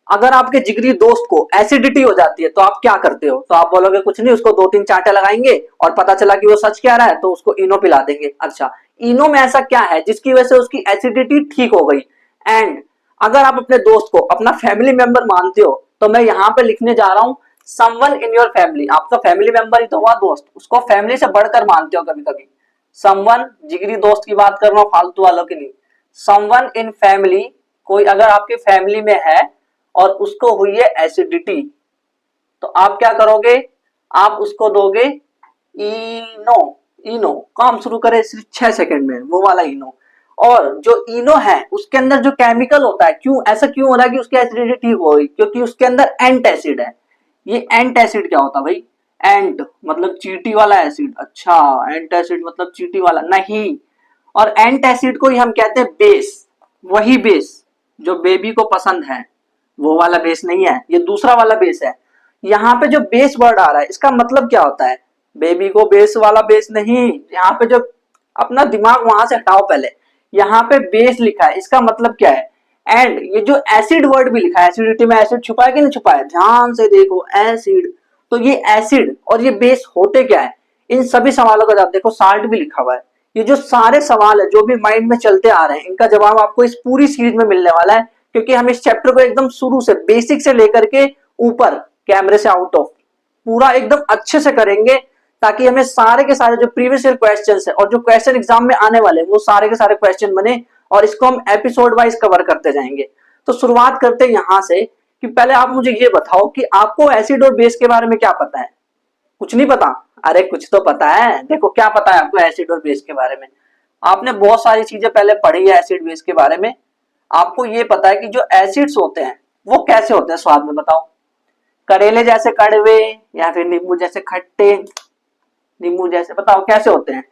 अगर आपके जिगरी दोस्त को एसिडिटी हो जाती है तो आप क्या करते हो? तो आप बोलोगे कुछ नहीं, उसको 2-3 चांटे लगाएंगे और पता चला कि वो सच कह रहा है तो उसको इनो पिला देंगे। अच्छा, इनो में ऐसा क्या है जिसकी वजह से उसकी एसिडिटी ठीक हो गई? एंड अगर आप अपने दोस्त को अपना फैमिली मेंबर मानते हो तो मैं यहाँ पे लिखने जा रहा हूँ समवन इन योर फैमिली। आपका फैमिली मेंबर ही तो हुआ दोस्त, उसको फैमिली से बढ़कर मानते हो कभी कभी। समवन जिगरी दोस्त की बात कर रहा हूँ, फालतू वालों की नहीं। समवन इन फैमिली, कोई अगर आपकी फैमिली में है और उसको हुई है एसिडिटी तो आप क्या करोगे? आप उसको दोगे इनो। इनो काम शुरू करे सिर्फ 6 सेकंड में, वो वाला इनो। और जो इनो है उसके अंदर जो केमिकल होता है, क्यों ऐसा क्यों हो रहा है कि उसकी एसिडिटी ठीक हो गई? क्योंकि उसके अंदर एंट एसिड है। ये एंट एसिड क्या होता है भाई? एंट मतलब चींटी वाला एसिड। अच्छा, एंट एसिड मतलब चींटी वाला नहीं। और एंट एसिड को ही हम कहते हैं बेस। वही बेस जो बेबी को पसंद है, वो वाला बेस नहीं है, ये दूसरा वाला बेस है। यहाँ पे जो बेस वर्ड आ रहा है इसका मतलब क्या होता है? बेबी को बेस वाला बेस नहीं, यहाँ पे जो, अपना दिमाग वहां से हटाओ पहले। यहाँ पे बेस लिखा है, इसका मतलब क्या है? एंड ये जो एसिड वर्ड भी लिखा है, एसिडिटी में एसिड छुपा है कि नहीं छुपा है? ध्यान से देखो, एसिड। तो ये एसिड और ये बेस होते क्या है? इन सभी सवालों का जवाब देखो, साल्ट भी लिखा हुआ है। ये जो सारे सवाल है जो भी माइंड में चलते आ रहे हैं, इनका जवाब आपको इस पूरी सीरीज में मिलने वाला है। क्योंकि हम इस चैप्टर को एकदम शुरू से, बेसिक से लेकर के ऊपर, कैमरे से आउट ऑफ, पूरा एकदम अच्छे से करेंगे, ताकि हमें सारे के सारे जो प्रीवियस ईयर क्वेश्चंस है और जो क्वेश्चन एग्जाम में आने वाले वो सारे के सारे क्वेश्चन बने, और इसको हम एपिसोड वाइज कवर करते जाएंगे। तो शुरुआत करते हैं यहां से कि पहले आप मुझे ये बताओ कि आपको एसिड और बेस के बारे में क्या पता है? कुछ नहीं पता? अरे कुछ तो पता है। देखो क्या पता है आपको एसिड और बेस के बारे में। आपने बहुत सारी चीजें पहले पढ़ी है एसिड बेस के बारे में। आपको ये पता है कि जो एसिड्स होते हैं वो कैसे होते हैं स्वाद में, बताओ। करेले जैसे कड़वे या फिर नींबू जैसे खट्टे? नींबू जैसे, बताओ कैसे होते हैं?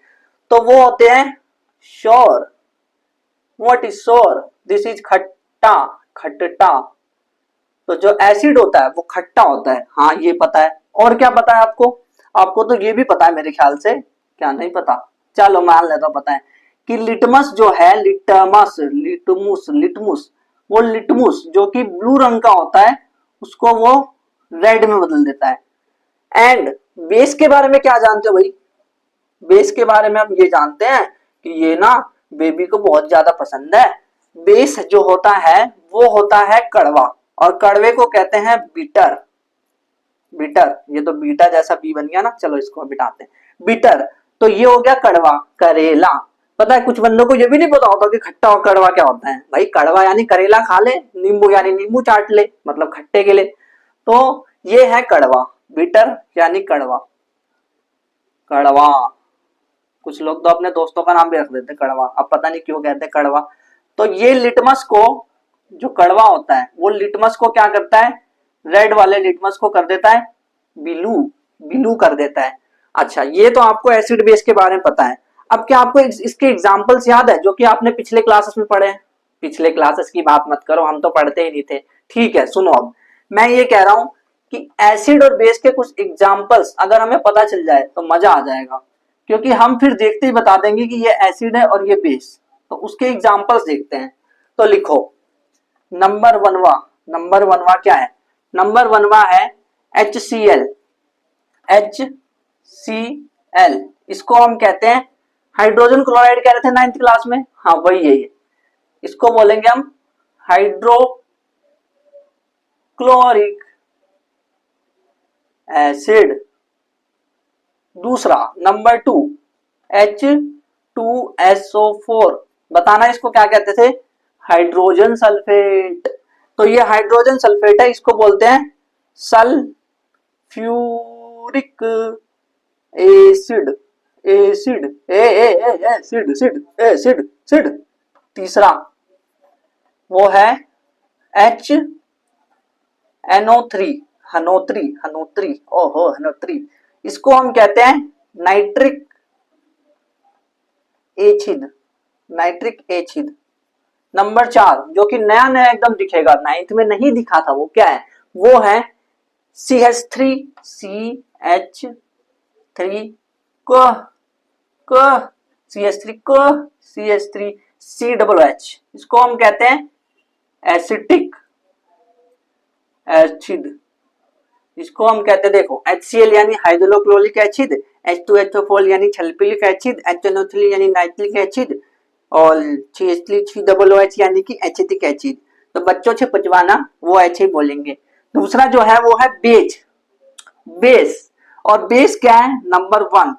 तो वो होते हैं sure. What is sure? This is खट्टा। खट्टा। तो जो एसिड होता है वो खट्टा होता है, हाँ ये पता है। और क्या पता है आपको? आपको तो ये भी पता है मेरे ख्याल से, क्या नहीं पता? चलो मान लेता हूं पता है कि लिटमस जो है, लिटमस, लिटमुस, लिटमुस, वो लिटमुस जो कि ब्लू रंग का होता है उसको वो रेड में बदल देता है। एंड बेस के बारे में क्या जानते हो भाई? बेस के बारे में हम ये जानते हैं कि ये ना बेबी को बहुत ज्यादा पसंद है। बेस जो होता है वो होता है कड़वा, और कड़वे को कहते हैं बिटर। बिटर, ये तो बीटा जैसा बी बन गया ना, चलो इसको बिटाते हैं बिटर। तो ये हो गया कड़वा। करेला, पता है कुछ बंदों को ये भी नहीं पता होता कि खट्टा और कड़वा क्या होता है। भाई कड़वा यानी करेला खा ले, नींबू यानी नींबू चाट ले, मतलब खट्टे के लिए। तो ये है कड़वा। बिटर यानी कड़वा। कड़वा, कुछ लोग तो अपने दोस्तों का नाम भी रख देते कड़वा, अब पता नहीं क्यों कहते कड़वा। तो ये लिटमस को, जो कड़वा होता है वो लिटमस को क्या करता है? रेड वाले लिटमस को कर देता है ब्लू। ब्लू कर देता है। अच्छा, ये तो आपको एसिड बेस के बारे में पता है। अब क्या आपको इसके एग्जांपल्स याद है जो कि आपने पिछले क्लासेस में पढ़े हैं? पिछले क्लासेस की बात मत करो, हम तो पढ़ते ही नहीं थे। ठीक है सुनो, अब मैं ये कह रहा हूं कि एसिड और बेस के कुछ एग्जांपल्स अगर हमें पता चल जाए तो मजा आ जाएगा। क्योंकि हम फिर देखते ही बता देंगे कि ये एसिड है और ये बेस। तो उसके एग्जांपल्स देखते हैं। तो लिखो, नंबर वनवा। नंबर वनवा क्या है? नंबर वनवा है HCl। HCl, इसको हम कहते हैं हाइड्रोजन क्लोराइड, कह रहे थे 9th क्लास में, हाँ वही है ये। इसको बोलेंगे हम हाइड्रोक्लोरिक एसिड। दूसरा नंबर 2, H2SO4, बताना इसको क्या कहते थे? Hydrogen sulphate. तो ये हाइड्रोजन सल्फेट है, इसको बोलते हैं सल्फ्यूरिक एसिड। एसिड, एसिड, सिड, एसिड, सिड। तीसरा वो है HNO3, हनोत्री, हनोत्री, ओहो हनोत्री। इसको हम कहते हैं नाइट्रिक एचिड। नाइट्रिक एचिड। नंबर 4 जो कि नया नया एकदम दिखेगा, 9th में नहीं दिखा था, वो क्या है? वो है CH3, CH3 को को CH3 को CH3 COOH। इसको हम कहते हैं एसिटिक एसिड, इसको हम कहते हैं देखो HCl यानी हाइड्रोक्लोरिक एसिड, H2SO4 यानी सल्फ्यूरिक एसिड, HNO3 यानी नाइट्रिक एसिड और CH3COOH यानी कि एसिटिक एसिड। तो बच्चों से पूछवाना वो ऐसे ही बोलेंगे। दूसरा जो है वो है बेस। बेस और बेस क्या है? नंबर 1,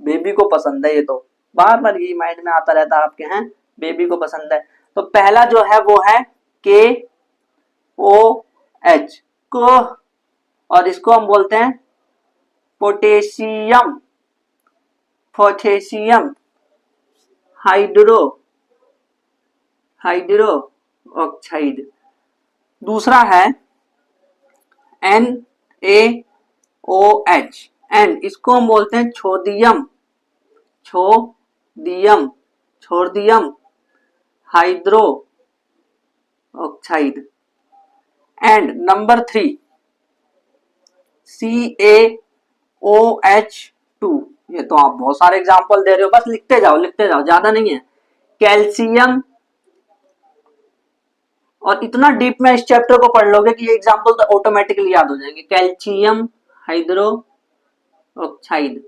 बेबी को पसंद है, ये तो बार बार ये माइंड में आता रहता है आपके, हैं बेबी को पसंद है। तो पहला जो है वो है KOH को, और इसको हम बोलते हैं पोटेशियम, पोटेशियम हाइड्रो ऑक्साइड। दूसरा है NaOH, एंड इसको हम बोलते हैं sodium hydroxide. And number 3 CaOH2। ये तो आप बहुत सारे एग्जांपल दे रहे हो, बस लिखते जाओ ज्यादा नहीं है। कैल्शियम, और इतना डीप में इस चैप्टर को पढ़ लोगे कि ये एग्जांपल तो ऑटोमेटिकली याद हो जाएंगे। Calcium hydro oxide.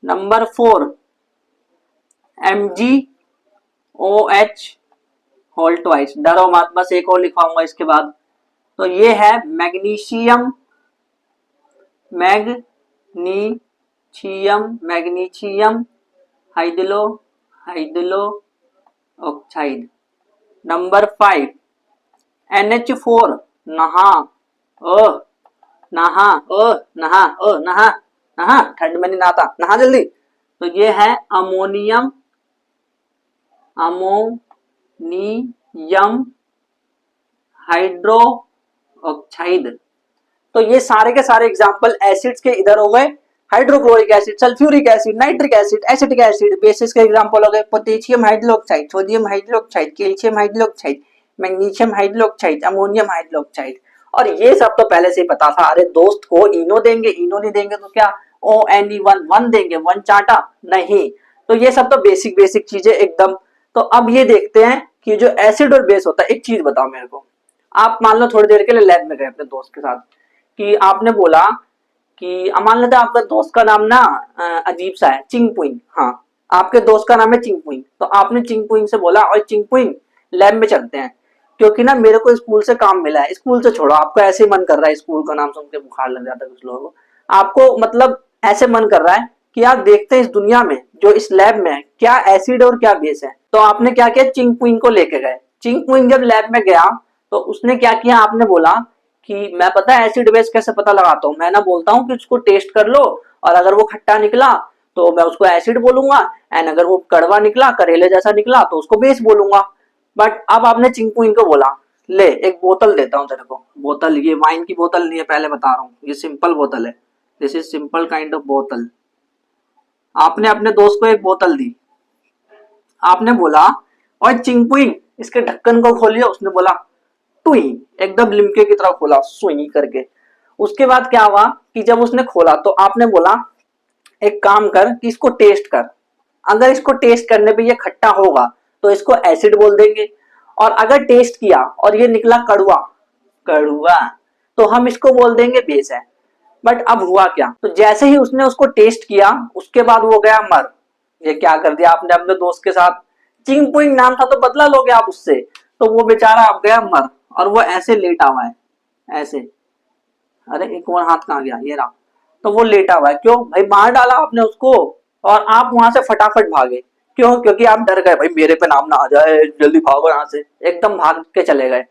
Number 4 MgOH whole twice. डरो मत, बस एक और लिखवाऊंगा इसके बाद। तो ये है magnesium hydro oxide. Number 5 NH4 नहा, ठंड में नहीं नहाता, नहा जल्दी। तो ये है अमोनियम हाइड्रो ऑक्साइड। तो ये सारे के सारे एग्जांपल एसिड्स के इधर हो गए। Hydrochloric acid, sulphuric acid, nitric acid, acetic acid. Basis के एग्जांपल हो गए potassium hydroxide, sodium hydroxide, calcium hydroxide, magnesium hydroxide, ammonium hydroxide. और ये सब तो पहले से ही पता था। अरे दोस्त को इनो देंगे, इनो नहीं देंगे तो क्या ONE1 देंगे, 1 चाटा नहीं। तो ये सब तो बेसिक चीजें एकदम। तो अब ये देखते हैं कि जो एसिड और बेस होता है। एक चीज बताओ मेरे को, आप मान लो थोड़ी देर के लिए लैब में गए अपने दोस्त के साथ, कि आपने बोला कि मान लेते हैं आपका दोस्त का नाम ना अजीब सा है, चिंगपुइंग। हाँ, आपके दोस्त का नाम है चिंगपुइंग। तो आपने चिंगपुइंग से बोला, और चिंगपुइंग लैब में चलते हैं, क्योंकि ना मेरे को स्कूल से काम मिला है। स्कूल से छोड़ो, आपको ऐसे ही मन कर रहा है, स्कूल का नाम सुन के बुखार लग जाता है कुछ लोगों को। आपको मतलब ऐसे मन कर रहा है कि आप देखते हैं इस दुनिया में, जो इस लैब में है, क्या एसिड और क्या बेस है। तो आपने क्या किया, चिंगपुइंग को लेके गए। चिंगपुइंग जब लैब में गया तो उसने क्या किया, आपने बोला कि मैं पता है एसिड बेस कैसे पता लगाता हूँ, मैं ना बोलता हूँ कि उसको टेस्ट कर लो, और अगर वो खट्टा निकला तो मैं उसको एसिड बोलूंगा, एंड अगर वो कड़वा निकला, करेले जैसा निकला, तो उसको बेस बोलूंगा। बट अब आपने चिंगपुइंग को बोला, ले एक बोतल देता हूँ तेरे को। बोतल, ये वाइन की बोतल नहीं है, पहले बता रहा हूँ, ये सिंपल बोतल है। This is simple kind of बोतल। आपने अपने दोस्त को एक बोतल दी, आपने बोला और चिंगपुइंग इसके ढक्कन को खोलिए। उसने बोला टुई, एकदम लिमके की तरह खोला, सुई करके। उसके बाद क्या हुआ कि जब उसने खोला तो आपने बोला एक काम कर कि इसको टेस्ट कर, अगर इसको टेस्ट करने पे ये खट्टा होगा तो इसको एसिड बोल देंगे, और अगर टेस्ट किया और ये निकला कड़वा तो हम इसको बोल देंगे बेस है। बट अब हुआ क्या, तो जैसे ही उसने उसको टेस्ट किया उसके बाद वो गया मर। ये क्या कर दिया आपने अपने दोस्त के साथ, चिंगपुइंग नाम था तो बदला लोगे आप उससे, तो वो बेचारा अब गया मर, और वो ऐसे लेटा हुआ है ऐसे। अरे एक और हाथ कहाँ गया, ये रहा। तो वो लेटा हुआ है, क्यों भाई, मार डाला आपने उसको और आप वहां से फटाफट भागे। क्यों? क्योंकि आप डर गए, भाई मेरे पे नाम ना आ जाए, जल्दी भागो यहाँ से, एकदम भाग के चले गए।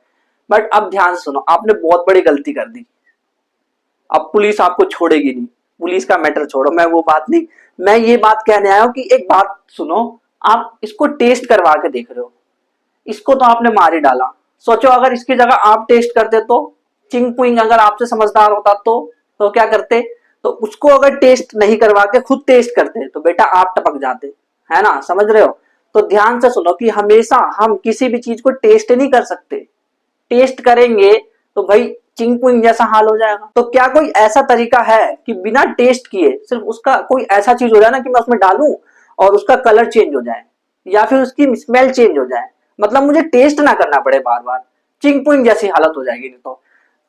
बट अब ध्यान से सुनो, आपने बहुत बड़ी गलती कर दी। अब पुलिस आपको छोड़ेगी नहीं, पुलिस का मैटर छोड़ो, मैं वो बात नहीं, मैं ये बात कहने आया हूं कि एक बात सुनो, आप इसको टेस्ट करवा के देख रहे हो, इसको तो आपने मार ही डाला। सोचो अगर इसकी जगह आप टेस्ट करते तो, चिंगपुइंग अगर आपसे समझदार होता तो क्या करते, तो उसको अगर टेस्ट नहीं करवा के खुद टेस्ट करते तो बेटा आप टपक जाते, है ना, समझ रहे हो। तो ध्यान से सुनो कि हमेशा हम किसी भी चीज को टेस्ट नहीं कर सकते, टेस्ट करेंगे तो भाई चिंगपुइंग जैसा हाल हो जाएगा। तो क्या कोई ऐसा तरीका है कि बिना टेस्ट किए सिर्फ उसका कोई ऐसा चीज हो जाए ना कि मैं उसमें डालूं और उसका कलर चेंज हो जाए या फिर उसकी स्मेल चेंज हो जाए, मतलब मुझे टेस्ट ना करना पड़े बार बार, चिंग पुंग जैसी हालत हो जाएगी। नहीं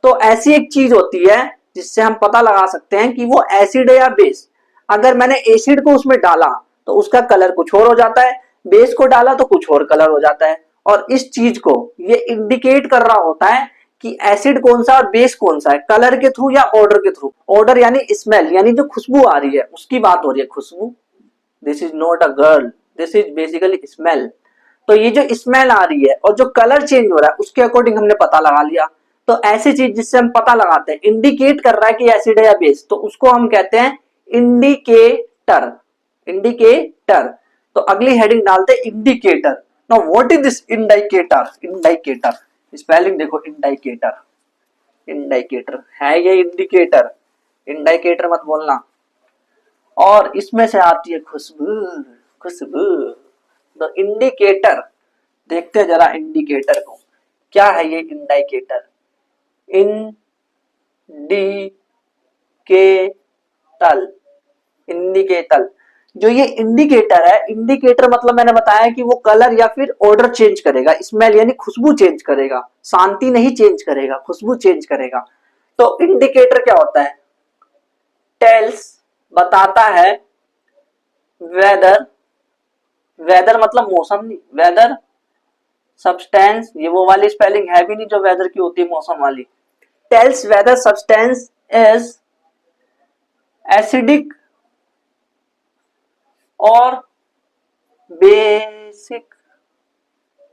तो ऐसी एक चीज होती है जिससे हम पता लगा सकते हैं कि वो एसिड है या बेस। अगर मैंने एसिड को उसमें डाला तो उसका कलर कुछ और हो जाता है, बेस को डाला तो कुछ और कलर हो जाता है। और इस चीज को ये इंडिकेट कर रहा होता है कि एसिड कौन सा और बेस कौन सा है, कलर के थ्रू या ऑर्डर के थ्रू। ऑर्डर यानी स्मेल, यानी जो खुशबू आ रही है उसकी बात हो रही है, खुशबू। This is not a girl, this is basically smell. तो ये जो स्मेल आ रही है और जो कलर चेंज हो रहा है उसके अकॉर्डिंग हमने पता लगा लिया। तो ऐसी चीज जिससे हम पता लगाते हैं, इंडिकेट कर रहा है कि एसिड है या बेस, तो उसको हम कहते हैं इंडिकेटर। इंडिकेटर। तो अगली हेडिंग डालते हैं indicator. Now what is this indicator? Indicator spelling देखो, इंडिकेटर। इंडिकेटर है ये इंडिकेटर, इंडिकेटर मत बोलना। और इसमें से आती है खुशबू, खुशबू। तो इंडिकेटर, देखते हैं जरा इंडिकेटर को, क्या है ये इंडिकेटर? Indicator, indicator. जो ये इंडिकेटर है, इंडिकेटर मतलब मैंने बताया कि वो कलर या फिर ऑर्डर चेंज करेगा, स्मेल यानी खुशबू चेंज करेगा, शांति नहीं चेंज करेगा, खुशबू चेंज करेगा। तो इंडिकेटर क्या होता है? टेल्स, बताता है, वेदर, वेदर मतलब मौसम नहीं, वेदर सब्सटेंस, ये वो वाली स्पेलिंग है भी नहीं जो वेदर की होती है, मौसम वाली। Tells weather substance is acidic और बेसिक।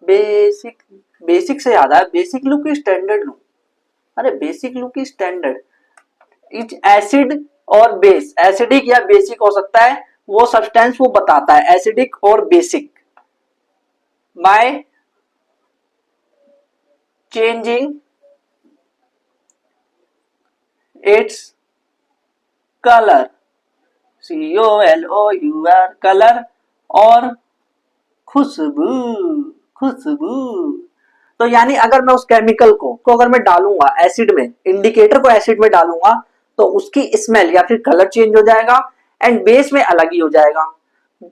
बेसिक, बेसिक से याद आया, बेसिक लुक की स्टैंडर्ड लुक। अरे बेसिक लुक की स्टैंडर्ड, इच एसिड और बेस, एसिडिक या बेसिक हो सकता है, वो सब्सटेंस वो बताता है एसिडिक और basic. By changing its colour, COLOUR, colour और खुशबू, खुशबू। तो यानी अगर मैं उस केमिकल को अगर मैं डालूंगा एसिड में, इंडिकेटर को एसिड में डालूंगा तो उसकी स्मेल या फिर कलर चेंज हो जाएगा, एंड बेस में अलग ही हो जाएगा।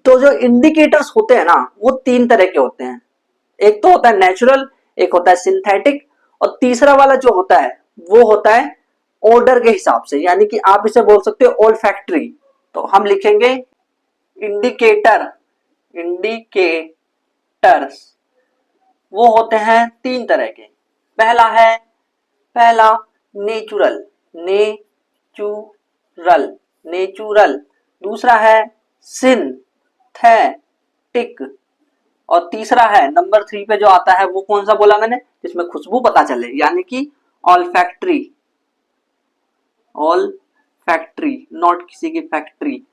तो जो इंडिकेटर्स होते हैं ना, वो तीन तरह के होते हैं। एक तो होता है नेचुरल, एक होता है सिंथेटिक, और तीसरा वाला जो होता है वो होता है ऑर्डर के हिसाब से, यानी कि आप इसे बोल सकते हो ओल्फैक्टरी। तो हम लिखेंगे इंडिकेटर, इंडिकेटर्स वो होते हैं तीन तरह के। पहला नेचुरल, नेचुरल, नेचुरल। दूसरा है सिंथेटिक, और तीसरा है नंबर 3 पे जो आता है वो कौन सा बोला मैंने, जिसमें खुशबू पता चले, यानी कि ऑल्फैक्टरी। ऑल्फैक्टरी, नॉट किसी की फैक्ट्री।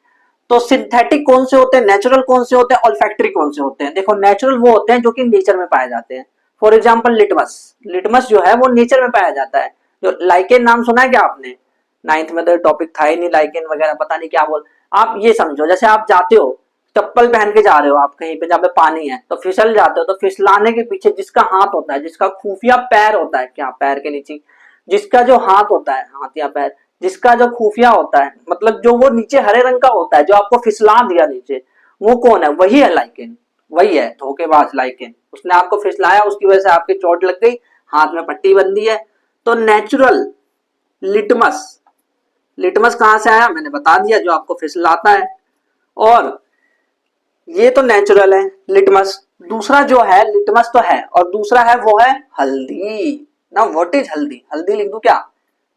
तो सिंथेटिक कौन से होते हैं, नेचुरल कौन से होते हैं, ऑल्फैक्टरी कौन से होते हैं? देखो नेचुरल वो होते हैं जो कि नेचर में पाए जाते हैं। फॉर एग्जांपल लिटमस, लिटमस जो है वो नेचर में पाया जाता है। जो लाइकेन नाम सुना है क्या आपने? नाइन्थ में तो टॉपिक था ही नहीं लाइकेन वगैरह, पता नहीं क्या बोल। आप ये समझो, जैसे आप जाते हो, चप्पल पहन के जा रहे हो आप कहीं पे जहाँ पे पानी है, तो फिसल जाते हो, तो फिसलाने के पीछे जिसका हाथ होता है, जिसका खुफिया पैर होता है, क्या पैर के नीचे जिसका जो हाथ होता है, हाथ या पैर, जिसका जो खुफिया होता है, मतलब जो वो नीचे हरे रंग का होता है, जो आपको फिसला दिया नीचे, वो कौन है? वही है लाइकेन, वही है धोखेबाज लाइकेन। उसने आपको फिसलाया, उसकी वजह से आपकी चोट लग गई, हाथ में पट्टी बंधी है। तो नेचुरल लिटमस, लिटमस कहां से आया मैंने बता दिया, जो आपको फिसलाता है। और ये तो नेचुरल है लिटमस। दूसरा जो है लिटमस तो है, और दूसरा है वो है हल्दी। ना व्हाट इज हल्दी? हल्दी लिख दूं क्या?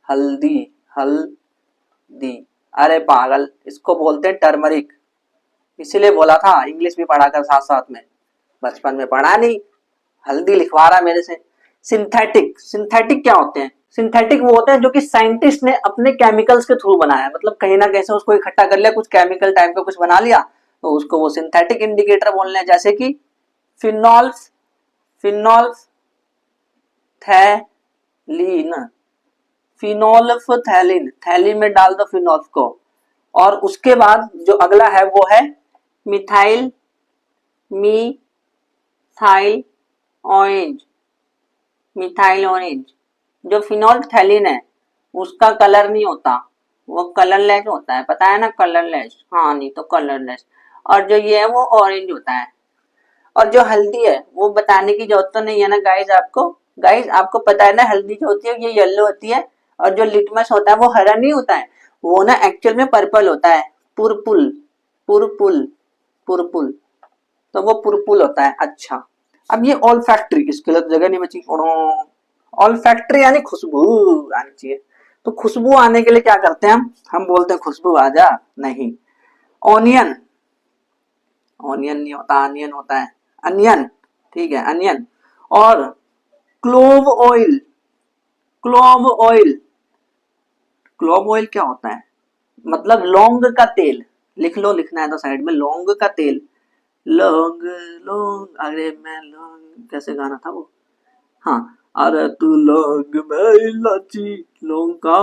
हल्दी, हल्दी, अरे पागल, इसको बोलते हैं टर्मरिक। इसीलिए बोला था इंग्लिश भी पढ़ा कर साथ साथ में, बचपन में पढ़ा नहीं, हल्दी लिखवा रहा मेरे से। सिंथेटिक, सिंथेटिक क्या होते हैं? सिंथेटिक वो होते हैं जो कि साइंटिस्ट ने अपने केमिकल्स के थ्रू बनाया, मतलब कहीं ना कहीं से उसको इकट्ठा कर लिया, कुछ केमिकल टाइप का कुछ बना लिया, तो उसको वो सिंथेटिक इंडिकेटर बोलने हैं। जैसे कि फिनॉल्स, फिनॉल्स थैलीन, फिनोल्फथैलिन, थैली में डाल दो फिनोल्फ को। और उसके बाद जो अगला है वो है methyl, methyl orange, methyl orange. जो फिनोल्फथैलिन है उसका कलर नहीं होता, वो कलरलेस होता है, पता है ना, कलरलेस। हाँ नहीं तो कलरलेस। और जो ये है वो ऑरेंज होता है। और जो हल्दी है वो बताने की जरूरत तो नहीं है ना गाइस आपको, गाइस आपको पता है ना, हल्दी जो होती है ये येलो होती है, और जो लिटमस होता है वो हरा नहीं होता है, वो ना एक्चुअल में पर्पल होता है, पुरपुल, पुरपुल, पुरपुल, तो वो पुरपुल होता है। अच्छा, अब ये ऑल फैक्ट्री, इसके लिए तो जगह नहीं बची। ऑल फैक्ट्री यानी खुशबू आनी चाहिए, तो खुशबू आने के लिए क्या करते हैं हम बोलते हैं खुशबू आ जा, नहीं। ऑनियन, ऑनियन नहीं होता, अनियन होता है, अनियन, ठीक है अनियन। और clove oil, clove oil, clove oil क्या होता है, मतलब लौंग का तेल, लिख लो, लिखना है तो साइड में, लौंग का तेल, लौंग, लौंग, अरे मैं लौंग, कैसे गाना था वो, हाँ, अरे तू लौंग मैं इलायची, लौंग का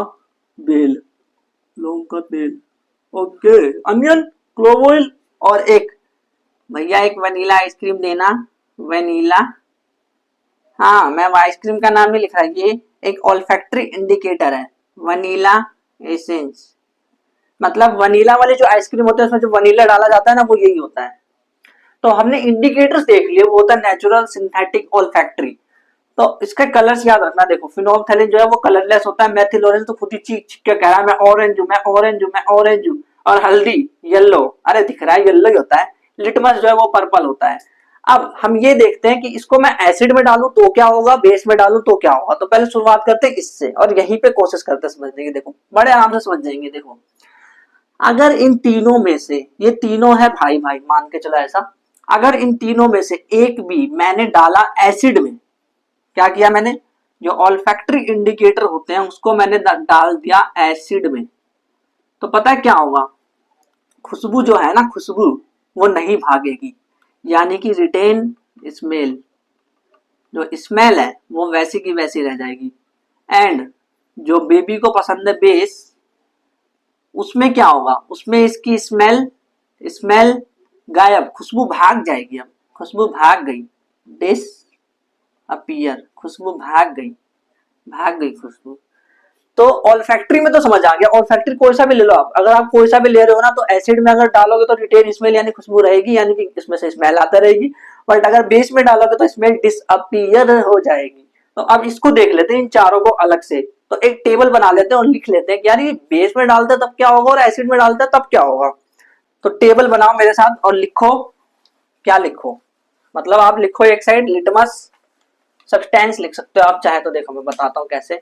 बेल, लौंग का तेल, ओके। अनियन, क्लोव ऑयल, और एक भैया एक वनीला आइसक्रीम देना, वनीला, हाँ मैं आइसक्रीम का नाम ही लिख रहा है, ये एक ऑल्फैक्टरी इंडिकेटर है, वनीला एसेंस, मतलब वनीला वाले जो आइसक्रीम होते हैं उसमें जो वनीला डाला जाता है ना, वो यही होता है। तो हमने इंडिकेटर्स देख लिए, वो होता है नेचुरल सिंथेटिक ऑल्फैक्टरी। तो इसके कलर्स याद रखना, देखो फिनोल्फथैलीन जो है वो कलरलेस होता है, मेथिल ऑरेंज तो खुद ही चीख चीख के कह रहा है मैं ऑरेंज हूँ, मैं ऑरेंज हूँ, मैं ऑरेंज हूँ। और हल्दी येलो, अरे दिख रहा है येलो ही होता है। लिटमस जो है वो पर्पल होता है। अब हम ये देखते हैं कि इसको मैं एसिड में डालूं तो क्या होगा, बेस में डालूं तो क्या होगा। तो पहले शुरुआत करते हैं इससे, और यहीं पे कोशिश करते हैं समझने की। देखो बड़े आराम से समझ जाएंगे। देखो अगर इन तीनों में से, ये तीनों है भाई भाई मान के चलो ऐसा, अगर इन तीनों में से एक भी मैंने डाला एसिड में, क्या किया मैंने, जो ऑल्फैक्टरी इंडिकेटर होते हैं उसको मैंने डाल दिया एसिड में, तो पता है क्या होगा, खुशबू जो है ना, खुशबू वो नहीं भागेगी, यानी कि रिटेन स्मेल, जो स्मेल है वो वैसी की वैसी रह जाएगी। एंड जो बेबी को पसंद है बेस, उसमें क्या होगा, उसमें इसकी स्मेल, स्मेल गायब, खुशबू भाग जाएगी। अब खुशबू भाग गई, डिस अपीयर, खुशबू भाग गई, भाग गई खुशबू। तो ऑल्फैक्टरी में तो समझ आ गया, ऑल्फैक्टरी कोई सा भी ले लो आप, अगर आप कोई सा भी ले रहे हो ना, तो एसिड में अगर डालोगे तो रिटेन स्मेल यानी खुशबू रहेगी, यानी कि इसमें से स्मेल आता रहेगी। बट अगर बेस में डालोगे तो स्मेल डिसअपीयर हो जाएगी। तो अब इसको देख लेते हैं इन चारों को अलग से, तो एक टेबल बना लेते हैं और लिख लेते हैं कि यार ये बेस में डालते तब क्या होगा और एसिड में डालते तब क्या होगा। तो टेबल बनाओ मेरे साथ और लिखो, क्या लिखो, मतलब आप लिखो एक साइड लिटमस सब्सटेंस लिख सकते हो आप चाहे तो, देखो मैं बताता हूँ कैसे।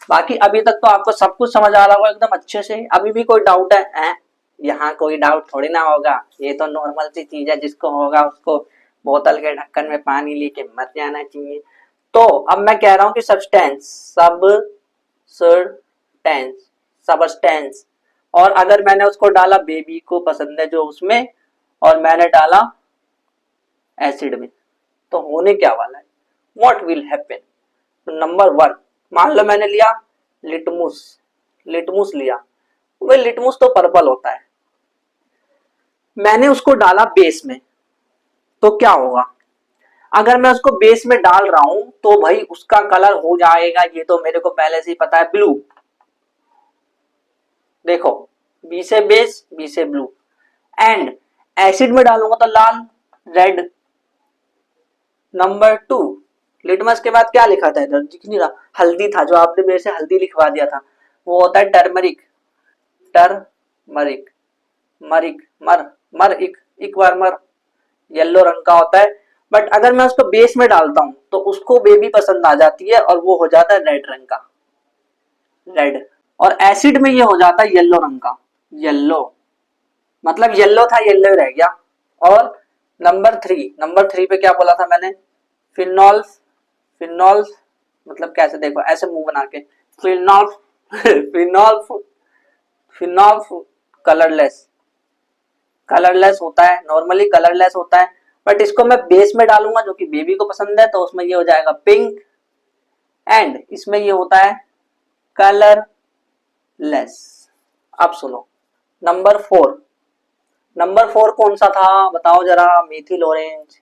बाकी अभी तक तो आपको सब कुछ समझ आ रहा होगा एकदम अच्छे से। अभी भी कोई डाउट है? यहाँ कोई डाउट थोड़ी ना होगा, ये तो नॉर्मल सी चीज है, जिसको होगा उसको बोतल के ढक्कन में पानी लेके मर जाना चाहिए। तो अब मैं कह रहा हूँ कि सब्सटेंस, सबस्टेंस, सबस्टेंस, और अगर मैंने उसको डाला बेबी को पसंद है जो उसमें, और मैंने डाला एसिड में, तो होने क्या वाला है, what will happen. Number one, मान लो मैंने लिया लिटमस, लिटमस लिया, वही लिटमस तो पर्पल होता है, मैंने उसको डाला बेस में, तो क्या होगा, अगर मैं उसको बेस में डाल रहा हूं तो भाई उसका कलर हो जाएगा, ये तो मेरे को पहले से ही पता है, ब्लू। देखो बी से बेस, बी से ब्लू। एंड एसिड में डालूंगा तो लाल, रेड। नंबर टू, लिटमस के बाद क्या लिखा था इधर, दिख नहीं रहा, हल्दी था, जो आपने मेरे से हल्दी लिखवा दिया था, वो होता है टर्मरिक, टर्मरिक, मरिक, मर, मर एक बार मर, येलो रंग का होता है। बट अगर मैं उसको बेस में डालता हूं तो उसको बेबी पसंद आ जाती है और वो हो जाता है रेड रंग का, रेड। और एसिड में ये हो जाता है येलो रंग का, येलो, मतलब येलो था येलो रह गया। और नंबर थ्री पे क्या बोला था मैंने, फिनॉल्फ, फिनॉल्फ, मतलब कैसे, देखो ऐसे मुंह बना के, फिनॉल्फ, फिनॉल्फ, फिनॉल्फ कलरलेस, कलरलेस होता है, नॉर्मली कलरलेस होता है। बट इसको मैं बेस में डालूंगा जो कि बेबी को पसंद है, तो उसमें ये हो जाएगा पिंक। एंड इसमें ये होता है कलरलेस। अब सुनो नंबर फोर, नंबर फोर कौन सा था बताओ जरा, मेथिल ऑरेंज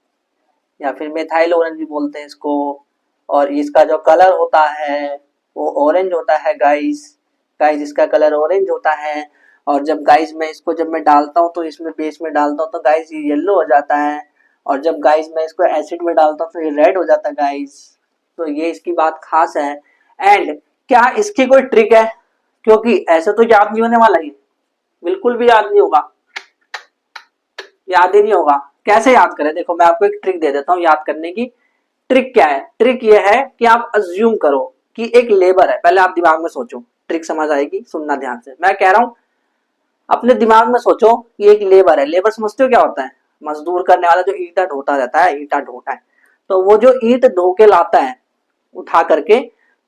या फिर मेथाइल ऑरेंज भी बोलते हैं इसको। और इसका जो कलर होता है वो ऑरेंज होता है गाइस, गाइस इसका कलर ऑरेंज होता है। और जब गाइस मैं इसको, जब मैं डालता हूँ तो इसमें बेस में डालता हूँ तो गाइस ये येलो हो जाता है। और जब गाइस मैं इसको एसिड में डालता हूँ तो ये रेड हो जाता है गाइस। तो ये इसकी बात खास है। एंड क्या इसकी कोई ट्रिक है, क्योंकि ऐसे तो याद नहीं होने वाला, ये बिल्कुल भी याद नहीं होगा, याद ही नहीं होगा। कैसे याद करें, देखो मैं आपको एक ट्रिक दे देता हूं याद करने की। ट्रिक क्या है, ट्रिक ये है कि आप अज्यूम करो कि एक लेबर है, पहले आप दिमाग में सोचो, ट्रिक समझ आएगी, सुनना ध्यान से। मैं कह रहा हूं अपने दिमाग में सोचो कि एक लेबर है। लेबर समझते हो क्या होता है, मजदूर करने वाला जो ईंटा ढोता रहता है, ईंटा ढोता है, तो वो जो ईंट ढो के लाता है उठा करके,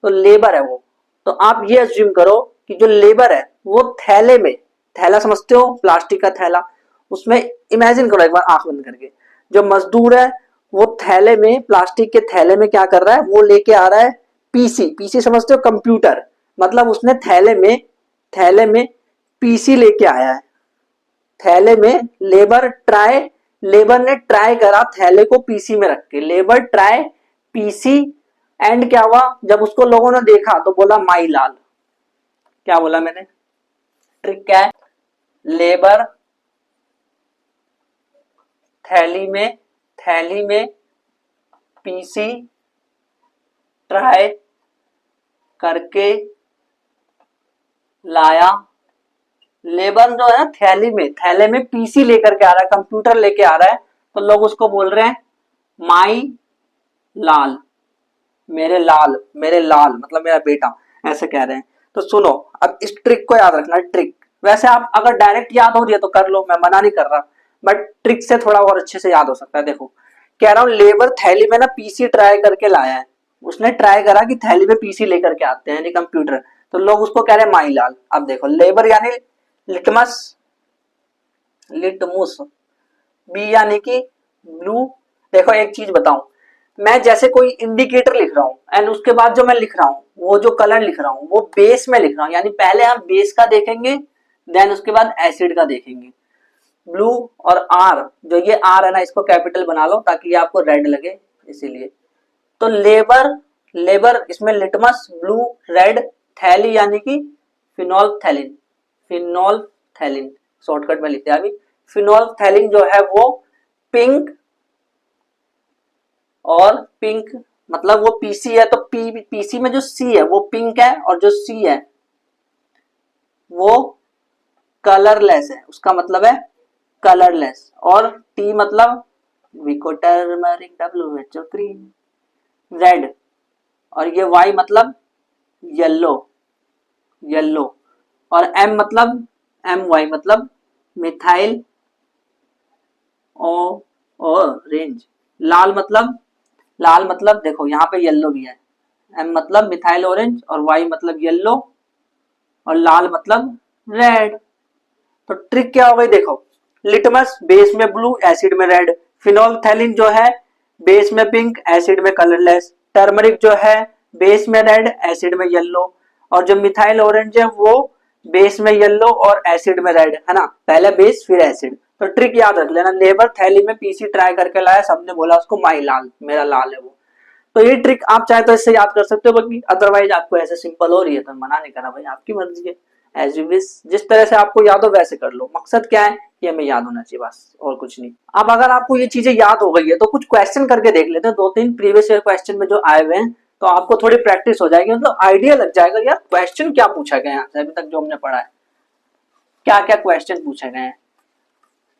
तो लेबर है वो। तो आप ये अज्यूम करो कि जो लेबर है वो थैले में, थैला समझते हो प्लास्टिक का थैला, उसमें इमेजिन करो एक बार आंख बंद करके, जो मजदूर है वो थैले में, प्लास्टिक के थैले में क्या कर रहा है, वो लेके आ रहा है पीसी। पीसी समझते हो, कंप्यूटर। मतलब उसने थैले में पीसी लेके आया है। थैले में लेबर ने ट्राई करा थैले को पीसी में रख के, लेबर ट्राई पीसी। एंड क्या हुआ, जब उसको लोगों ने देखा तो बोला माई लाल। क्या बोला मैंने, ट्रिक क्या है, लेबर थैली में पीसी ट्राई करके लाया। लेबर जो है थैले में पीसी लेकर के आ रहा है, कंप्यूटर लेके आ रहा है, तो लोग उसको बोल रहे हैं माई लाल, मेरे लाल मतलब मेरा बेटा, ऐसे कह रहे हैं। तो सुनो, अब इस ट्रिक को याद रखना। ट्रिक वैसे आप अगर डायरेक्ट याद हो रही है तो कर लो, मैं मना नहीं कर रहा, बट ट्रिक से थोड़ा और अच्छे से याद हो सकता है। देखो कह रहा हूं लेबर थैली में ना पीसी ट्राई करके लाया है, उसने ट्राई करा कि थैली में पीसी लेकर के आते हैं यानी कंप्यूटर, तो लोग उसको कह रहे हैं माई लाल। अब देखो लेबर यानी लिटमस, लिटमूस, बी यानी कि ब्लू। देखो एक चीज बताऊं, मैं जैसे कोई इंडिकेटर लिख रहा हूं एंड उसके बाद जो मैं लिख रहा हूं, वो जो कलर लिख रहा हूं वो बेस में लिख रहा हूं, यानी पहले हम बेस का देखेंगे देन उसके बाद एसिड का देखेंगे। ब्लू और आर, जो ये आर है ना, इसको कैपिटल बना लो ताकि ये आपको रेड लगे, इसीलिए। तो लेबर इसमें लिटमस, ब्लू, रेड, थैली यानी कि फिनोल्फथैलिन शॉर्टकट में लिखते हैं अभी। फिनोल्फथैलिन जो है वो पिंक, और पिंक मतलब वो पीसी है, तो पीसी में जो सी है वो पिंक है, और जो सी है वो कलरलेस है, उसका मतलब है कलरलेस। और टी मतलब Vicco turmeric, WHO cream, red. और ये वाई मतलब येलो, और MY मतलब मिथाइल ऑरेंज। लाल मतलब देखो यहाँ पे येलो भी है, M मतलब मिथाइल ऑरेंज, और Y मतलब येलो, और लाल मतलब रेड। तो ट्रिक क्या हो गई, देखो लिटमस बेस में ब्लू एसिड में रेड, फिनोल्फथैलिन जो है बेस में पिंक एसिड में कलरलेस, टर्मरिक जो है बेस में रेड एसिड में येलो, और जो मिथाइल ऑरेंज है वो बेस में येलो और एसिड में रेड, है ना, पहले बेस फिर एसिड। तो ट्रिक याद रख लेना, लेबर थैली में पीसी ट्राई करके लाया, सबने बोला उसको माई लाल, मेरा लाल है वो। तो ये ट्रिक आप चाहे तो इससे याद कर सकते हो, बाकी अदरवाइज आपको ऐसे सिंपल हो रही है तो मना नहीं करना भाई, आपकी मर्जी है, एज यू विश, जिस तरह से आपको याद हो वैसे कर लो। मकसद क्या है, ये हमें याद होना चाहिए बस, और कुछ नहीं। अब अगर आपको ये चीजें याद हो गई है तो कुछ क्वेश्चन करके देख लेते हैं, 2-3 प्रीवियस ईयर क्वेश्चन में जो आए हुए हैं, तो आपको थोड़ी प्रैक्टिस हो जाएगी, मतलब आइडिया लग जाएगा यार क्वेश्चन क्या पूछा गया है अभी तक जो हमने पढ़ा है, क्या क्या क्वेश्चन पूछे गए हैं।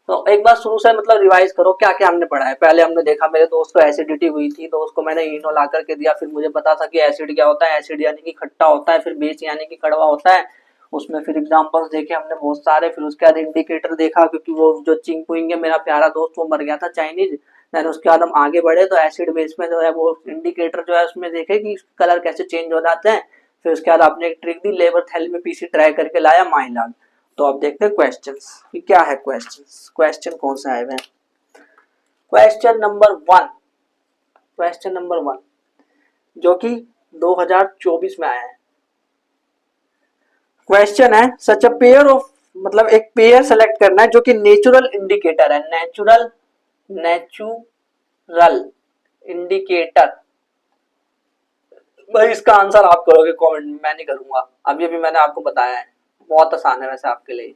तो एक बार शुरू से मतलब रिवाइज करो क्या क्या हमने पढ़ा है। पहले हमने देखा मेरे दोस्त को एसिडिटी हुई थी तो उसको मैंने इनो ला करके दिया, फिर मुझे पता था कि एसिड क्या होता है, एसिड यानी कि खट्टा होता है, फिर बेस यानी कि कड़वा होता है। उसमें फिर एग्जांपल्स देखे हमने बहुत सारे, फिर उसके बाद इंडिकेटर देखा, क्योंकि वो जो चिंगपुइंग है मेरा प्यारा दोस्त वो मर गया था चाइनीज। देन उसके बाद हम आगे बढ़े तो एसिड बेस में जो है वो इंडिकेटर जो है उसमें देखे कि कलर कैसे चेंज हो जाते हैं। फिर उसके बाद आपने एक ट्रिक दी, लेबर थैली में पीसी ट्राई करके लाया माइलान। तो अब देखते हैं क्वेश्चंस कि क्या है, क्वेश्चन कौन सा आए हुए हैं। क्वेश्चन नंबर 1 जो कि 2024 में आया है। क्वेश्चन है सच अ पेयर ऑफ, मतलब एक पेयर सेलेक्ट करना है जो कि नेचुरल इंडिकेटर है, नेचुरल इंडिकेटर। भाई इसका आंसर आप करोगे कमेंट में, मैं नहीं करूंगा, अभी मैंने आपको बताया है, बहुत आसान है वैसे आपके लिए।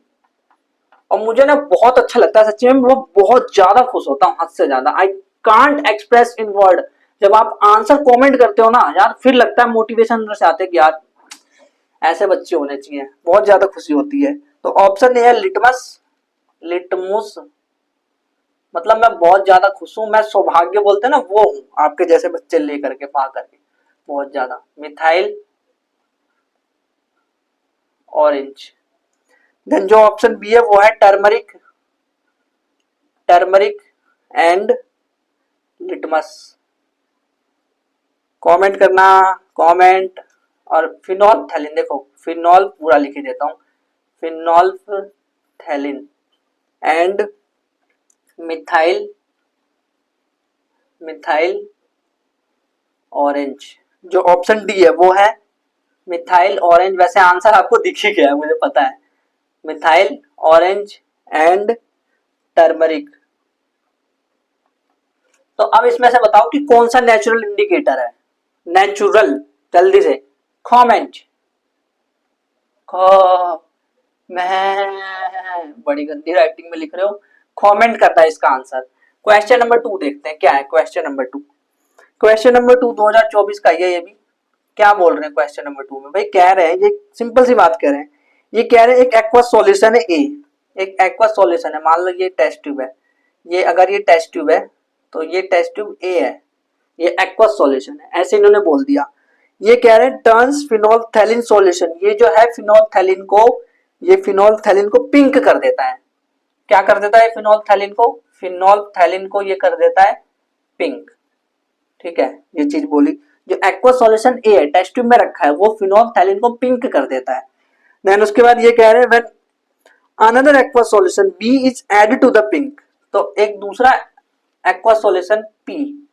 और मुझे ना बहुत अच्छा लगता है सच्ची में, वो बहुत ज्यादा खुश होता हूँ, हद से ज्यादा। I can't express in word. जब आप आंसर कमेंट करते हो ना यार, फिर लगता है मोटिवेशन अंदर से आते है कि यार ऐसे बच्चे होने चाहिए, बहुत ज्यादा खुशी होती है। तो ऑप्शन ए है लिटमस, लिटमस मतलब मैं बहुत ज्यादा खुश हूं, मैं सौभाग्य बोलते हैं ना वो हूं, आपके जैसे बच्चे लेकर के पा करके बहुत ज्यादा। Methyl orange. देन जो ऑप्शन बी है वो है turmeric, turmeric and litmus. Comment करना, कमेंट। और फिनोल्फथैलिन, देखो फिनॉल पूरा लिखे देता हूं, फिनोल्फथैलिन एंड मिथाइल, मिथाइल ऑरेंज। जो ऑप्शन डी है वो है मिथाइल ऑरेंज। वैसे आंसर आपको दिख ही गया है, मुझे पता है, मिथाइल ऑरेंज एंड टर्मरिक। तो अब इसमें से बताओ कि कौन सा नेचुरल इंडिकेटर है, नेचुरल, जल्दी से कमेंट। मैं बड़ी गंदी राइटिंग में लिख रहे हो, कमेंट करता है इसका आंसर। क्वेश्चन नंबर 2 देखते हैं क्या है। क्वेश्चन नंबर 2, क्वेश्चन नंबर 2 2024 का ये भी क्या बोल रहे हैं क्वेश्चन नंबर 2 में भाई, कह रहे हैं ये सिंपल सी बात कह रहे हैं, ये कह रहे हैं एक एक्वा सॉल्यूशन है ए, एक एक्वा सॉल्यूशन है, मान लो ये टेस्ट ट्यूब है, ये अगर ये टेस्ट ट्यूब है तो ये टेस्ट ट्यूब ए है, ये एक्वा सॉल्यूशन है, ऐसे इन्होंने बोल दिया। ये कह रहे हैं टर्न्स फिनोल्फथैलिन सॉल्यूशन, ये जो है फिनोल्फथैलिन को, ये फिनोल्फथैलिन को पिंक कर देता है। क्या कर देता है फिनोल्फथैलिन को, फिनोल्फथैलिन को ये कर देता है पिंक। ठीक है, ये चीज बोली। जो एक्वा सॉल्यूशन ए है टेस्ट ट्यूब में रखा है वो फिनोल्फथैलिन को पिंक कर देता है। देन उसके बाद ये कह रहे हैं when another aqua solution B is added to the pink, तो एक दूसरा aqua solution P,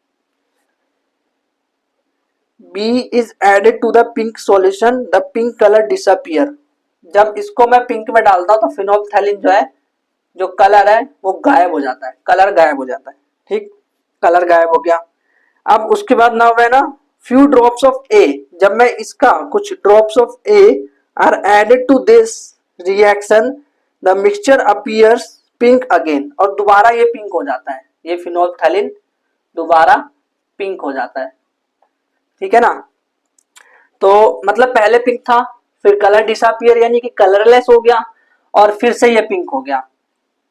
B is added to the pink solution, the pink colour disappear. जब इसको मैं पिंक में डालता हूं तो फिनोल्फथैलिन जो है, जो कलर है वो गायब हो जाता है, कलर गायब हो जाता है। ठीक, कलर गायब हो गया। अब उसके बाद ना है ना फ्यू ड्रॉप्स ऑफ ए, जब मैं इसका कुछ drops of A are added to this reaction the mixture appears pink again, और दोबारा ये पिंक हो जाता है, ये फिनोल्फथैलिन दोबारा पिंक हो जाता है। ठीक है ना, तो मतलब पहले पिंक था, फिर कलर डिसअपियर यानी कि कलरलेस हो गया, और फिर से ये पिंक हो गया,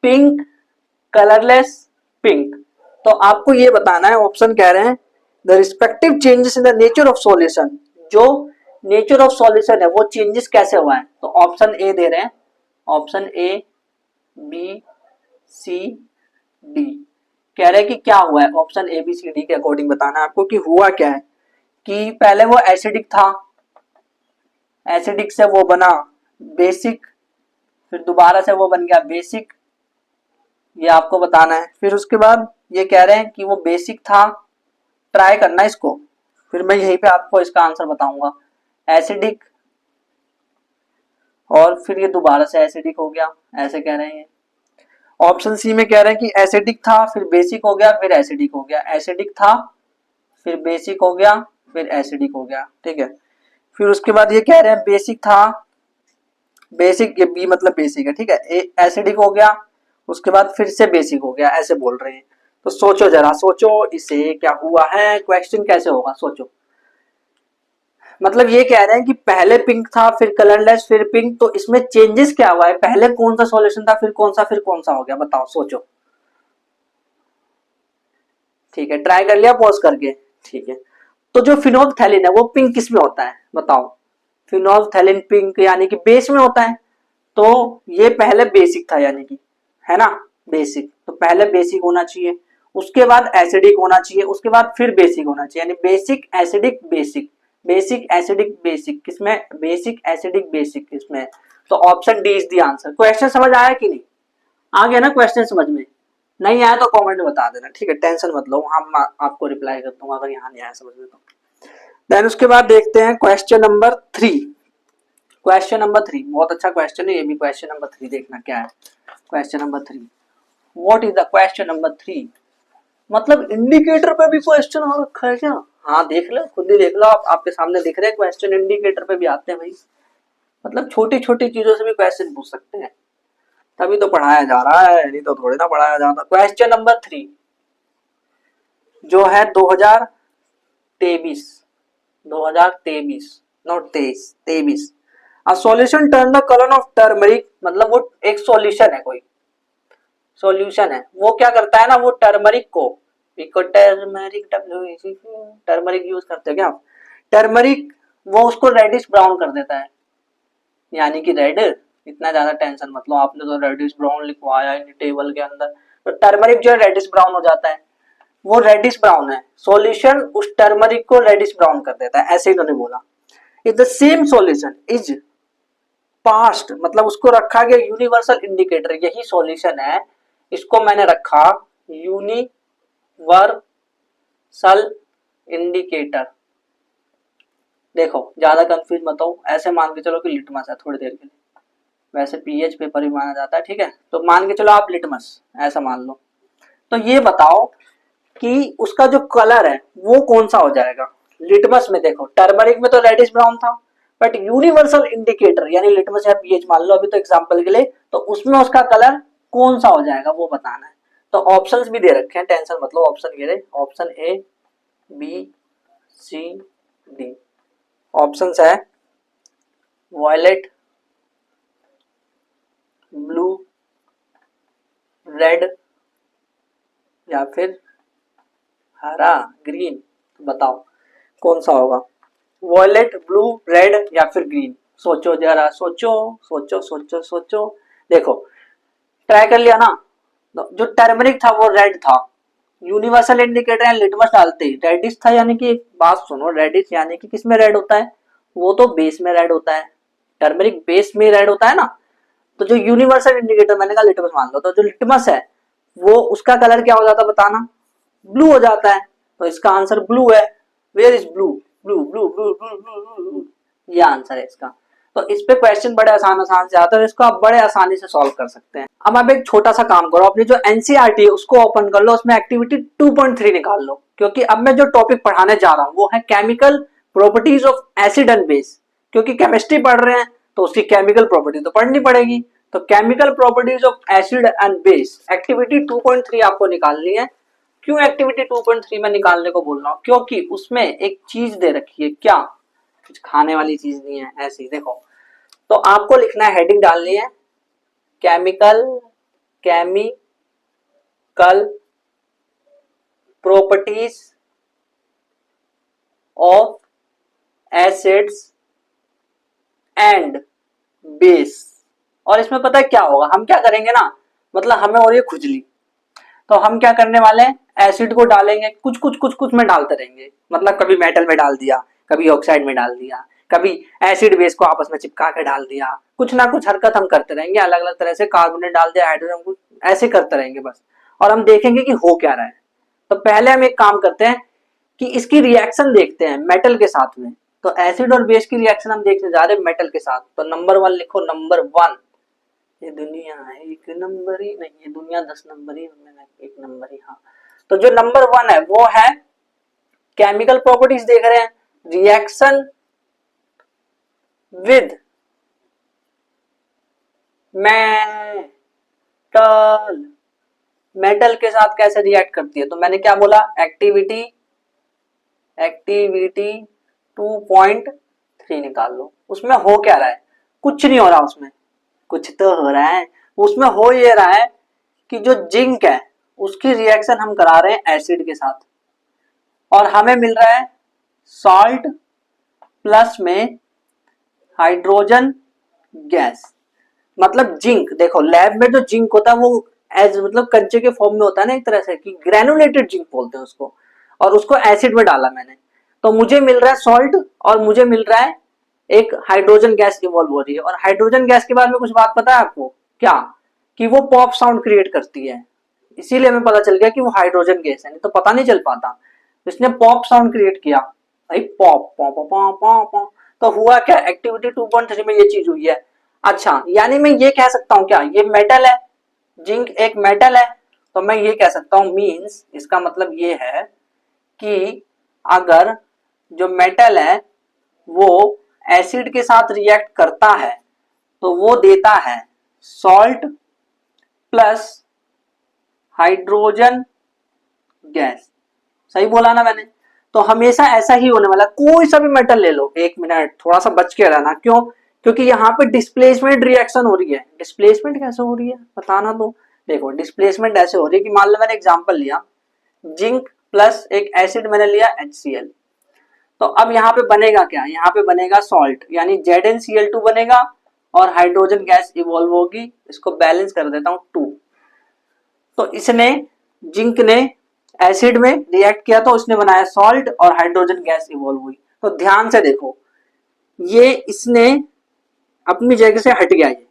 पिंक, कलरलेस, पिंक। तो आपको ये बताना है, ऑप्शन कह रहे हैं the respective changes in the nature of solution, जो नेचर ऑफ सॉल्यूशन है वो चेंजेस कैसे हुआ है। तो ऑप्शन ए दे रहे हैं, option A, B, C, D. कह रहे हैं कि क्या हुआ है, option A B C D के अकॉर्डिंग बताना है आपको कि हुआ क्या है। कि पहले वो एसिडिक था, एसिडिक से वो बना बेसिक, फिर दोबारा से वो बन गया बेसिक, ये आपको बताना है। फिर उसके बाद ये कह रहे हैं कि वो बेसिक था, ट्राई करना इसको, फिर मैं यहीं पे आपको इसका आंसर बताऊंगा। एसिडिक और फिर ये दोबारा से एसिडिक हो गया, ऐसे कह रहे हैं। ऑप्शन सी में कह रहे हैं कि एसिडिक था फिर बेसिक हो गया फिर एसिडिक हो गया, एसिडिक था फिर बेसिक हो गया फिर एसिडिक हो गया। ठीक है, फिर उसके बाद ये कह रहे हैं बेसिक था, बेसिक, ये बी मतलब बेसिक है। ठीक है, एसिडिक हो गया, उसके बाद फिर से बेसिक हो गया, ऐसे बोल रहे हैं। तो सोचो जरा, सोचो इसे क्या हुआ है, क्वेश्चन कैसे होगा, सोचो। मतलब ये कह रहे हैं कि पहले पिंक था फिर कलरलेस फिर पिंक, तो इसमें चेंजेस क्या हुआ है, पहले कौन सा सॉल्यूशन था फिर कौन सा हो गया, बताओ सोचो। ठीक है, ट्राई कर लिया पॉज करके। ठीक है, तो जो फिनोल्फथैलिन है वो पिंक किस में होता है बताओ, फिनोल्फथैलिन पिंक यानी कि बेस में होता है। तो ये पहले बेसिक था यानी कि, है ना, बेसिक, तो पहले बेसिक होना चाहिए, उसके बाद एसिडिक होना चाहिए, उसके बाद फिर बेसिक होना चाहिए, यानी basic acidic basic, basic acidic basic, किसमें बेसिक एसिडिक बेसिक किसमें। तो option D is the answer. Question समझ आया कि नहीं, आ गया ना क्वेश्चन समझ में, नहीं आया तो कमेंट में बता देना। ठीक है, टेंशन मत लो, हम आपको रिप्लाई कर दूंगा अगर यहाँ नहीं आया समझ में तो। देन उसके बाद देखते हैं क्वेश्चन नंबर 3। क्वेश्चन नंबर 3 बहुत अच्छा क्वेश्चन है ये भी, क्वेश्चन नंबर 3 देखना क्या है। Question number 3, what is the question number 3, मतलब इंडिकेटर पे भी क्वेश्चन आ रखा है क्या। हाँ देख लो, खुद ही देख लो, आपके सामने दिख रहे हैं क्वेश्चन, इंडिकेटर पे भी आते हैं भाई, मतलब छोटी छोटी चीजों से भी क्वेश्चन पूछ सकते हैं, तभी तो पढ़ाया जा रहा है, नहीं तो थोड़ी ना पढ़ाया जाता। क्वेश्चन नंबर 3 जो है 2023, 2023 not 23, 23। A solution turn the colour of turmeric, मतलब वो एक सॉल्यूशन है, कोई सॉल्यूशन है, वो क्या करता है ना, वो टर्मरिक को टर्मरिक टर्मरिक यूज करते हो क्या आप? टर्मरिक वो उसको रेडिश ब्राउन कर देता है, यानी कि रेड। इतना ज्यादा टेंशन मत लो, आपने तो रेडिश ब्राउन लिखवाया है टेबल के अंदर, तो टर्मरिक जो है रेडिश ब्राउन हो जाता है, वो रेडिश ब्राउन है, सॉल्यूशन उस टर्मरिक को रेडिश ब्राउन कर देता है, ऐसे इन्होंने बोला। If the same solution is past, मतलब उसको रखा गया यूनिवर्सल इंडिकेटर, यही सॉल्यूशन है, इसको मैंने रखा यूनिवर्सल इंडिकेटर। देखो ज्यादा कंफ्यूज मत हो, ऐसे मान के चलो कि लिटमस है थोड़ी देर के लिए, वैसे पीएच पेपर भी माना जाता है, ठीक है, तो मान के चलो आप लिटमस ऐसा मान लो। तो ये बताओ कि उसका जो कलर है वो कौन सा हो जाएगा लिटमस में। देखो टर्मरिक में तो रेडिश ब्राउन था, बट यूनिवर्सल इंडिकेटर यानी लिटमस या पीएच मान लो अभी तो एग्जांपल के लिए, तो उसमें उसका कलर कौन सा हो जाएगा वो बताना है। तो ऑप्शंस भी दे रखे हैं, टेंशन मतलब ऑप्शन ये रहे, option A B C D. Options है वॉयलेट, ब्लू, रेड या फिर हरा ग्रीन। बताओ कौन सा होगा, वॉयलेट, ब्लू, रेड या फिर ग्रीन। सोचो जरा, सोचो सोचो सोचो सोचो। देखो ट्राई कर लिया ना, तो जो टर्मरिक था वो रेड था, यूनिवर्सल इंडिकेटर लिटमस डालते ही रेडिश था, यानी कि एक बात सुनो, रेडिश यानी कि किस में रेड होता है, वो तो बेस में रेड होता है, टर्मरिक बेस में रेड होता है ना। तो जो यूनिवर्सल इंडिकेटर मैंने कहा लिटमस मान लो, तो जो लिटमस है वो उसका कलर क्या हो जाता है बताना, ब्लू हो जाता है, तो इसका आंसर ब्लू है। Where is blue, blue blue blue blue blue, ये आंसर है इसका। तो इस पे क्वेश्चन बड़े आसान आसान से आते हैं, इसको आप बड़े आसानी से सॉल्व कर सकते हैं। अब आप एक छोटा सा काम करो, अपनी जो एनसीईआरटी है उसको ओपन कर लो, उसमें एक्टिविटी 2.3 निकाल लो, क्योंकि अब मैं जो टॉपिक पढ़ाने जा रहा हूँ वो है chemical properties of acid and base. क्योंकि केमिस्ट्री पढ़ रहे हैं तो उसकी केमिकल प्रॉपर्टी तो पढ़नी पड़ेगी, तो chemical properties of acid and base activity 2.3 आपको निकालनी है। क्यों एक्टिविटी 2.3 में निकालने को बोल रहा हूँ, क्योंकि उसमें एक चीज दे रखी है, क्या, कुछ खाने वाली चीज नहीं है ऐसी। देखो तो आपको लिखना है, हेडिंग डालनी है chemical properties of acids and base. और इसमें पता है क्या होगा, हम क्या करेंगे ना, मतलब हमें और ये खुजली, तो हम क्या करने वाले हैं, एसिड को डालेंगे, कुछ कुछ कुछ कुछ में डालते रहेंगे, मतलब कभी मेटल में डाल दिया, कभी ऑक्साइड में डाल दिया, कभी एसिड बेस को आपस में चिपका के डाल दिया, कुछ ना कुछ हरकत हम करते रहेंगे, अलग अलग तरह से कार्बोनेट डाल दिया, हाइड्रोजन, कुछ ऐसे करते रहेंगे बस, और हम देखेंगे कि हो क्या रहा है। तो पहले हम एक काम करते हैं कि इसकी रिएक्शन देखते हैं मेटल के साथ में। तो एसिड और बेस की रिएक्शन हम देखने जा रहे हैं मेटल के साथ। तो नंबर 1 लिखो, नंबर 1, ये दुनिया है एक नंबर ही नहीं, ये दुनिया 10 नंबर ही, एक नंबर ही। हाँ, तो जो नंबर 1 है वो है केमिकल प्रॉपर्टीज देख रहे हैं, रिएक्शन विद मेटल, मेटल के साथ कैसे रिएक्ट करती है। तो मैंने क्या बोला, एक्टिविटी 2.3 निकाल लो। उसमें हो क्या रहा है, कुछ नहीं हो रहा, उसमें कुछ तो हो रहा है। उसमें हो ये रहा है कि जो जिंक है उसकी रिएक्शन हम करा रहे हैं एसिड के साथ, और हमें मिल रहा है सॉल्ट प्लस में हाइड्रोजन गैस। मतलब जिंक, देखो लैब में जो जिंक होता है वो एज मतलब कंचे के फॉर्म में होता है ना, एक तरह से कि ग्रेनुलेटेड जिंक बोलते हैं उसको, और उसको एसिड में डाला मैंने, तो मुझे मिल रहा है सॉल्ट और मुझे मिल रहा है एक हाइड्रोजन गैस इवॉल्व हो रही है। और हाइड्रोजन गैस के बारे में कुछ बात पता है आपको क्या, कि वो पॉप साउंड क्रिएट करती है, इसीलिए हमें पता चल गया कि वो हाइड्रोजन गैस है, नहीं तो पता नहीं चल पाता। इसने पॉप साउंड क्रिएट किया भाई, pop pop pop pop pop. तो हुआ क्या, एक्टिविटी 2.3 में ये चीज हुई है। अच्छा, यानी मैं ये कह सकता हूं क्या, ये मेटल है, जिंक एक मेटल है, तो मैं ये कह सकता हूं, मींस इसका मतलब ये है कि अगर जो मेटल है वो एसिड के साथ रिएक्ट करता है तो वो देता है सॉल्ट प्लस हाइड्रोजन गैस। सही बोला ना मैंने। तो हमेशा ऐसा ही होने वाला, कोई सा भी मेटल ले लो। एक मिनट थोड़ा सा बच के रहना, क्यों? क्योंकि यहाँ पे डिस्प्लेसमेंट रिएक्शन हो रही है। डिस्प्लेसमेंट कैसे हो रही है बताना। तो देखो डिस्प्लेसमेंट ऐसे हो रही है कि मान लो मैंने एग्जांपल लिया, जिंक प्लस एक एसिड मैंने लिया HCl। तो अब यहाँ पे बनेगा क्या, यहाँ पे बनेगा सॉल्ट, यानी ZnCl2 बनेगा और हाइड्रोजन गैस इवॉल्व होगी। इसको बैलेंस कर देता हूँ 2। तो इसने, जिंक ने एसिड में रिएक्ट किया तो उसने बनाया सॉल्ट और हाइड्रोजन गैस इवॉल्व हुई। तो ध्यान से देखो, ये इसने अपनी जगह से हट गया, ये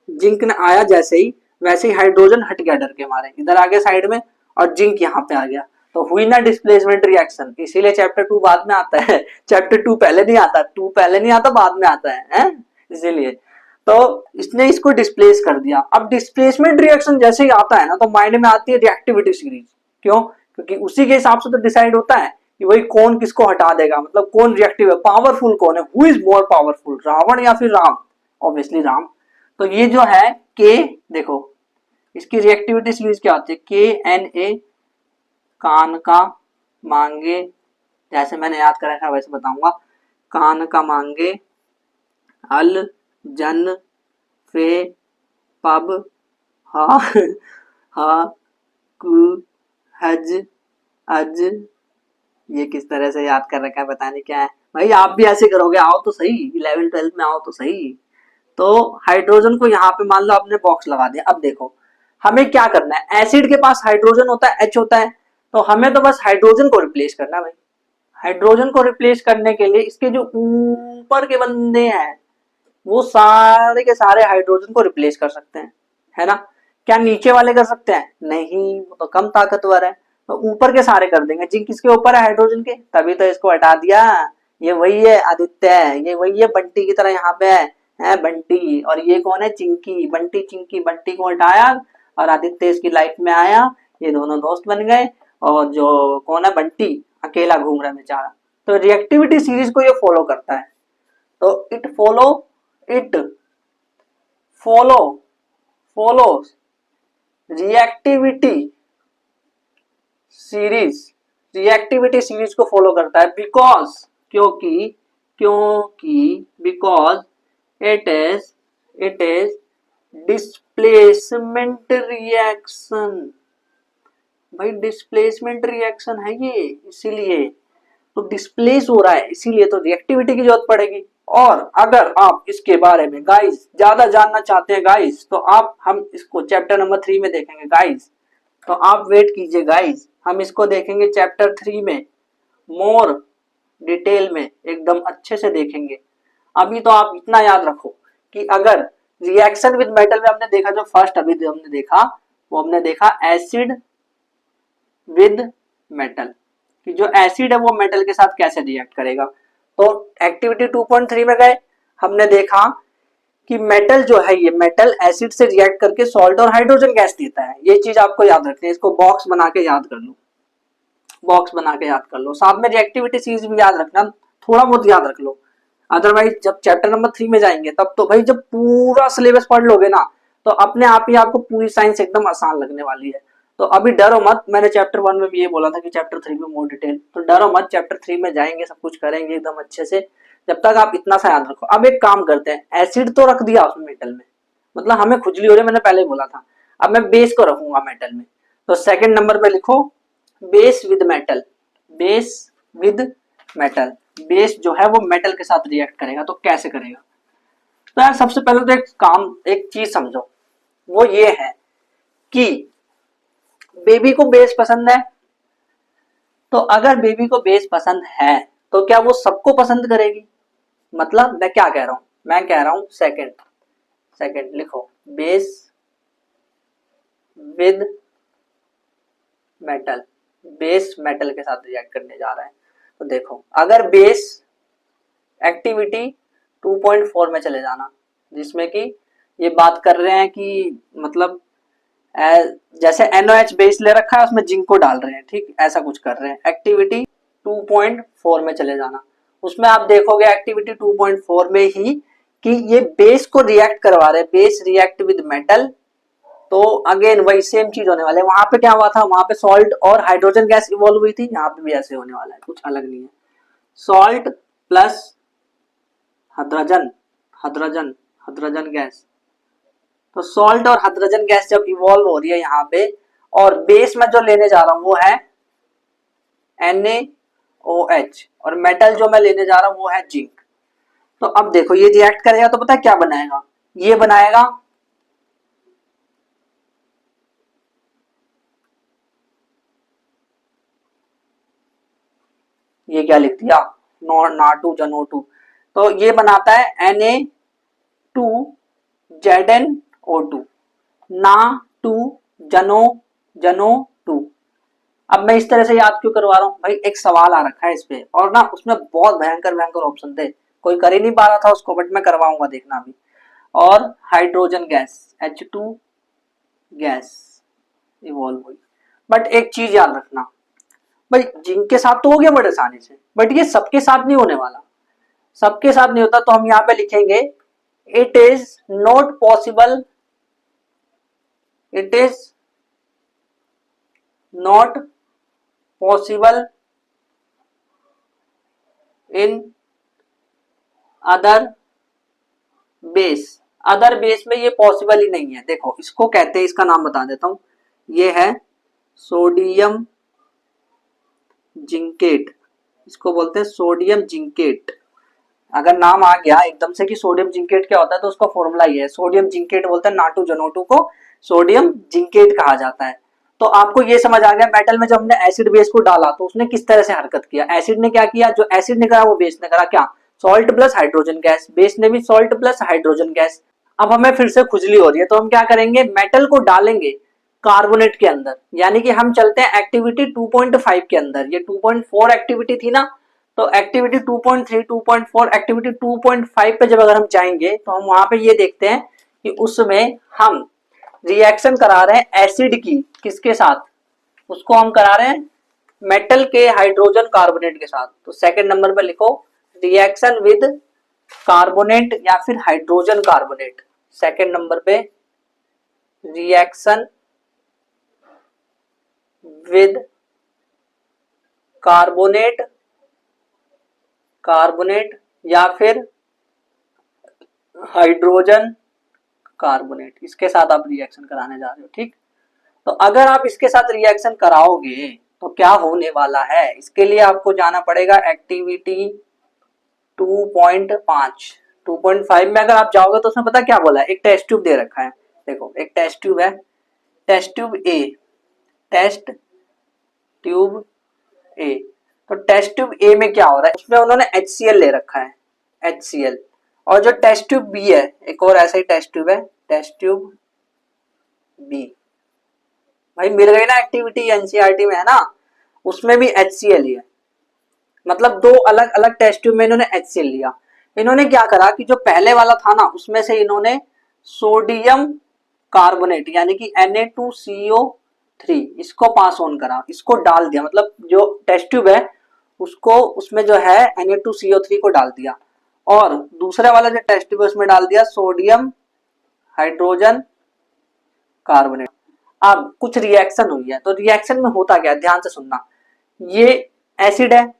जिंक ने आया जैसे ही वैसे ही हाइड्रोजन हट गया डर के मारे, इधर आ गया साइड में और जिंक यहाँ पे आ गया। तो हुई ना डिस्प्लेसमेंट रिएक्शन। इसीलिए चैप्टर 2 बाद में आता है। चैप्टर 2 पहले नहीं आता, 2 पहले नहीं आता, बाद में आता है? इसीलिए तो इसने इसको डिस्प्लेस कर दिया। अब डिस्प्लेसमेंट रिएक्शन जैसे ही आता है ना, तो माइंड में आती है रिएक्टिविटी सीरीज। क्यों? क्योंकि उसी के हिसाब से तो डिसाइड होता है कि वही कौन किसको हटा देगा, मतलब कौन रिएक्टिव है, पावरफुल कौन है, who is more powerful, Ravan या फिर राम? ऑब्वियसली राम। तो ये जो है के, देखो इसकी रिएक्टिविटी सीरीज क्या होती है, KNA, कान का मांगे, जैसे मैंने याद करा था वैसे बताऊंगा, कान का मांगे, अल जन फे पब हा हा कु हज अज। ये किस तरह से याद कर रखा है पता नहीं क्या है भाई, आप भी ऐसे करोगे, आओ तो सही 11th 12th में आओ तो सही। तो हाइड्रोजन को यहाँ पे मान लो आपने बॉक्स लगा दिया। अब देखो हमें क्या करना है, एसिड के पास हाइड्रोजन होता है, H होता है, तो हमें तो बस हाइड्रोजन को रिप्लेस करना है भाई। हाइड्रोजन को रिप्लेस करने के लिए इसके जो ऊपर के बंदे हैं वो सारे के सारे हाइड्रोजन को रिप्लेस कर सकते हैं, है ना? क्या नीचे वाले कर सकते हैं? नहीं, वो तो कम ताकतवर है। तो ऊपर के सारे कर देंगे। जिंक किसके ऊपर है? हाइड्रोजन के, तभी तो इसको हटा दिया। ये वही है आदित्य, ये वही है बंटी की तरह यहाँ पे है बंटी, और ये कौन है? चिंकी। बंटी चिंकी, बंटी को हटाया और आदित्य इसकी लाइफ में आया, ये दोनों दोस्त बन गए। और जो कौन है? बंटी अकेला घूम रहा है बेचारा। तो रिएक्टिविटी सीरीज को ये फॉलो करता है। तो इट follows रिएक्टिविटी सीरीज को फॉलो करता है, because because it is displacement reaction. भाई डिस्प्लेसमेंट रिएक्शन है ये, इसीलिए तो डिस्प्लेस हो रहा है, इसीलिए तो रिएक्टिविटी की जरूरत पड़ेगी। और अगर आप इसके बारे में गाइस ज्यादा जानना चाहते हैं गाइस, तो आप हम इसको चैप्टर नंबर 3 में देखेंगे गाइस। तो आप वेट कीजिए गाइस, हम इसको देखेंगे चैप्टर 3 में, मोर डिटेल में, एकदम अच्छे से देखेंगे। अभी तो आप इतना याद रखो कि अगर रिएक्शन विद मेटल में हमने देखा, जो फर्स्ट अभी जो हमने देखा वो हमने देखा एसिड विद मेटल, कि जो एसिड है वो मेटल के साथ कैसे रिएक्ट करेगा। तो एक्टिविटी 2.3 में गए, हमने देखा कि मेटल जो है, ये मेटल एसिड से रिएक्ट करके सॉल्ट और हाइड्रोजन गैस देता है। ये चीज आपको याद रखनी है, इसको बॉक्स बना के याद कर लो, बॉक्स बना के याद कर लो। साथ में रिएक्टिविटी चीज भी याद रखना, थोड़ा बहुत याद रख लो। अदरवाइज जब चैप्टर नंबर 3 में जाएंगे तब तो भाई जब पूरा सिलेबस पढ़ लोगे ना, तो अपने आप ही आपको पूरी साइंस एकदम आसान लगने वाली है। तो अभी डरो मत, मैंने चैप्टर 1 में भी ये बोला था कि चैप्टर 3 में मोर डिटेल, तो डरो मत, चैप्टर 3 में जाएंगे, सब कुछ करेंगे एकदम अच्छे से। जब तक आप इतना सा याद रखो। अब एक काम करते हैं, एसिड तो रख दिया उसमें मेटल में, मतलब हमें खुजली हो रही है, मैंने पहले बोला था। अब मैं बेस को रखूंगा मेटल में, तो सेकंड नंबर पे लिखो base with metal. Base with metal, base जो है वो मेटल के साथ रिएक्ट करेगा, तो कैसे करेगा? तो यार सबसे पहले तो एक चीज समझो, वो ये है कि बेबी को बेस पसंद है। तो अगर बेबी को बेस पसंद है तो क्या वो सबको पसंद करेगी? मतलब मैं क्या कह रहा हूं, मैं कह रहा हूं सेकंड लिखो, base with metal, base metal के साथ रिएक्ट करने जा रहा है। तो देखो अगर बेस एक्टिविटी 2.4 में चले जाना, जिसमें कि ये बात कर रहे हैं कि मतलब जैसे NOH बेस ले रखा है उसमें जिंक को डाल रहे हैं, ठीक ऐसा कुछ कर रहे हैं। एक्टिविटी 2.4 में चले जाना, उसमें आप देखोगे एक्टिविटी 2.4 में ही कि ये बेस को रिएक्ट करवा रहे हैं, बेस रिएक्ट विद मेटल तो अगेन वही सेम चीज होने वाला है। वहां पे क्या हुआ था, वहां पे सॉल्ट और हाइड्रोजन गैस इवॉल्व हुई थी, यहाँ पे भी ऐसे होने वाला है, कुछ अलग नहीं है। Salt plus hydrogen, hydrogen hydrogen gas. तो सॉल्ट और हाइड्रोजन गैस जब इवॉल्व हो रही है यहाँ पे, और बेस में जो लेने जा रहा हूं वो है NaOH, और मेटल जो मैं लेने जा रहा हूं वो है जिंक। तो अब देखो ये रिएक्ट करेगा तो पता है क्या बनाएगा, ये बनाएगा ये क्या लिख दिया, नाटू जनोटू, तो ये बनाता है Na2ZnO2, ना टू जनो जनो टू। अब मैं इस तरह से याद क्यों करवा रहा हूँ भाई, एक सवाल आ रखा है इस पे, और ना उसमें बहुत भयंकर भयंकर ऑप्शन थे, कोई कर ही नहीं पा रहा था उसको, बट मैं करवाऊंगा, देखना अभी। और hydrogen gas H2 gas evolve हुई। बट एक चीज याद रखना भाई, जिंक के साथ तो हो गया बड़े आसानी से, बट ये सबके साथ नहीं होने वाला, सबके साथ नहीं होता। तो हम यहाँ पे लिखेंगे it is not possible, it is not possible in other base. Other base में ये पॉसिबल ही नहीं है। देखो इसको कहते हैं, इसका नाम बता देता हूं, ये है सोडियम जिंकेट, इसको बोलते हैं सोडियम जिंकेट। अगर नाम आ गया एकदम से कि सोडियम जिंकेट क्या होता है, तो उसका फॉर्मूला ये है, सोडियम जिंकेट बोलते हैं, नाटू जनोटू को सोडियम जिंकेट कहा जाता है। तो आपको ये समझ आ गया, मेटल में जब हमने एसिड बेस को डाला तो उसने किस तरह से हरकत किया। एसिड ने क्या किया, जो एसिड ने करा वो बेस ने करा क्या, salt plus hydrogen gas, base ने भी सॉल्ट प्लस हाइड्रोजन गैस। अब हमें फिर से खुजली हो रही है, तो हम क्या करेंगे, मेटल को डालेंगे कार्बोनेट के अंदर, यानी कि हम चलते हैं एक्टिविटी 2.5 के अंदर। ये 2.4 एक्टिविटी थी ना, तो एक्टिविटी 2.3, 2.4, एक्टिविटी 2.5 पे जब अगर हम जाएंगे तो हम वहां पे ये देखते हैं कि उसमें हम रिएक्शन करा रहे हैं एसिड की, किसके साथ, उसको हम करा रहे हैं मेटल के हाइड्रोजन कार्बोनेट के साथ। तो सेकंड नंबर पे लिखो रिएक्शन विद कार्बोनेट या फिर हाइड्रोजन कार्बोनेट। सेकंड नंबर पे रिएक्शन विद कार्बोनेट, कार्बोनेट या फिर हाइड्रोजन कार्बोनेट, इसके साथ आप रिएक्शन कराने जा रहे हो, ठीक। तो अगर आप इसके साथ रिएक्शन कराओगे तो क्या होने वाला है, इसके लिए आपको जाना पड़ेगा एक्टिविटी 2.5। 2.5 में अगर आप जाओगे तो उसमें पता क्या बोला है, एक टेस्ट ट्यूब दे रखा है, देखो एक टेस्ट ट्यूब है, test tube A, test tube A. तो टेस्ट ट्यूब ए में क्या हो रहा है, उसमें उन्होंने HCl ले रखा है, HCl। और जो टेस्ट ट्यूब बी है, एक और ऐसा ही टेस्ट ट्यूब है, टेस्ट ट्यूब बी। भाई मिल गई ना एक्टिविटी, एनसीईआरटी में है ना, उसमें भी HCl ही है, मतलब दो अलग अलग टेस्ट ट्यूब में इन्होंने HCl लिया। इन्होंने क्या करा कि जो पहले वाला था ना, उसमें से इन्होंने सोडियम कार्बोनेट यानी कि Na2CO3 इसको पास ऑन करा, इसको डाल दिया, मतलब जो टेस्ट ट्यूब है उसको, उसमें जो है Na2CO3 को डाल दिया, और दूसरे वाला जो टेस्ट ट्यूब है उसमें डाल दिया सोडियम हाइड्रोजन कार्बोनेट। अब कुछ रिएक्शन हुई है, तो रिएक्शन में होता क्या है, ध्यान से सुनना। ये एसिड है,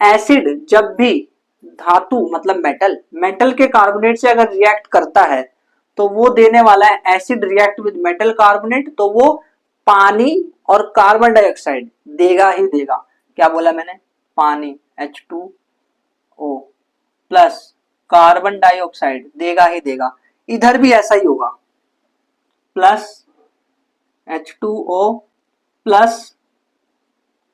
एसिड जब भी धातु मतलब मेटल, मेटल के कार्बोनेट से अगर रिएक्ट करता है तो वो देने वाला है acid react with metal carbonate, तो वो पानी और कार्बन डाइऑक्साइड देगा ही देगा। क्या बोला मैंने, पानी H2O प्लस कार्बन डाइऑक्साइड देगा ही देगा। इधर भी ऐसा ही होगा, plus H2O plus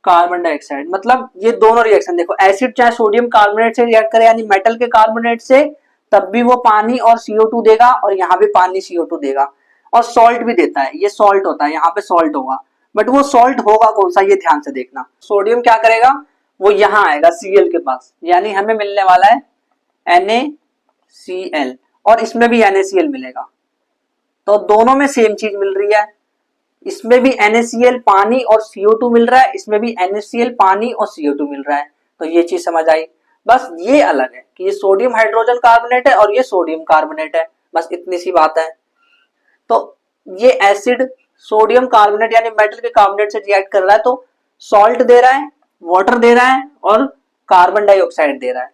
carbon dioxide. मतलब ये दोनों रिएक्शन देखो, एसिड चाहे सोडियम कार्बोनेट से रिएक्ट करे यानी मेटल के कार्बोनेट से, तब भी वो पानी और CO2 देगा, और यहाँ भी पानी CO2 देगा, और सॉल्ट भी देता है, ये सॉल्ट होता है, यहाँ पे सॉल्ट होगा, बट वो सॉल्ट होगा कौन सा, ये ध्यान से देखना। सोडियम क्या करेगा, वो यहाँ आएगा Cl के पास, यानी हमें मिलने वाला है NaCl, और इसमें भी NaCl मिलेगा। तो दोनों में सेम चीज मिल रही है, इसमें भी NaCl पानी और CO2 मिल रहा है, इसमें भी NaCl पानी और CO2 मिल रहा है। तो ये चीज समझ आई। बस ये अलग है कि ये सोडियम हाइड्रोजन कार्बोनेट है और ये सोडियम कार्बोनेट है, बस इतनी सी बात है। तो ये एसिड सोडियम कार्बोनेट यानी मेटल के कार्बोनेट से रिएक्ट कर रहा है, तो सॉल्ट दे रहा है, वाटर दे रहा है और कार्बन डाइऑक्साइड दे रहा है।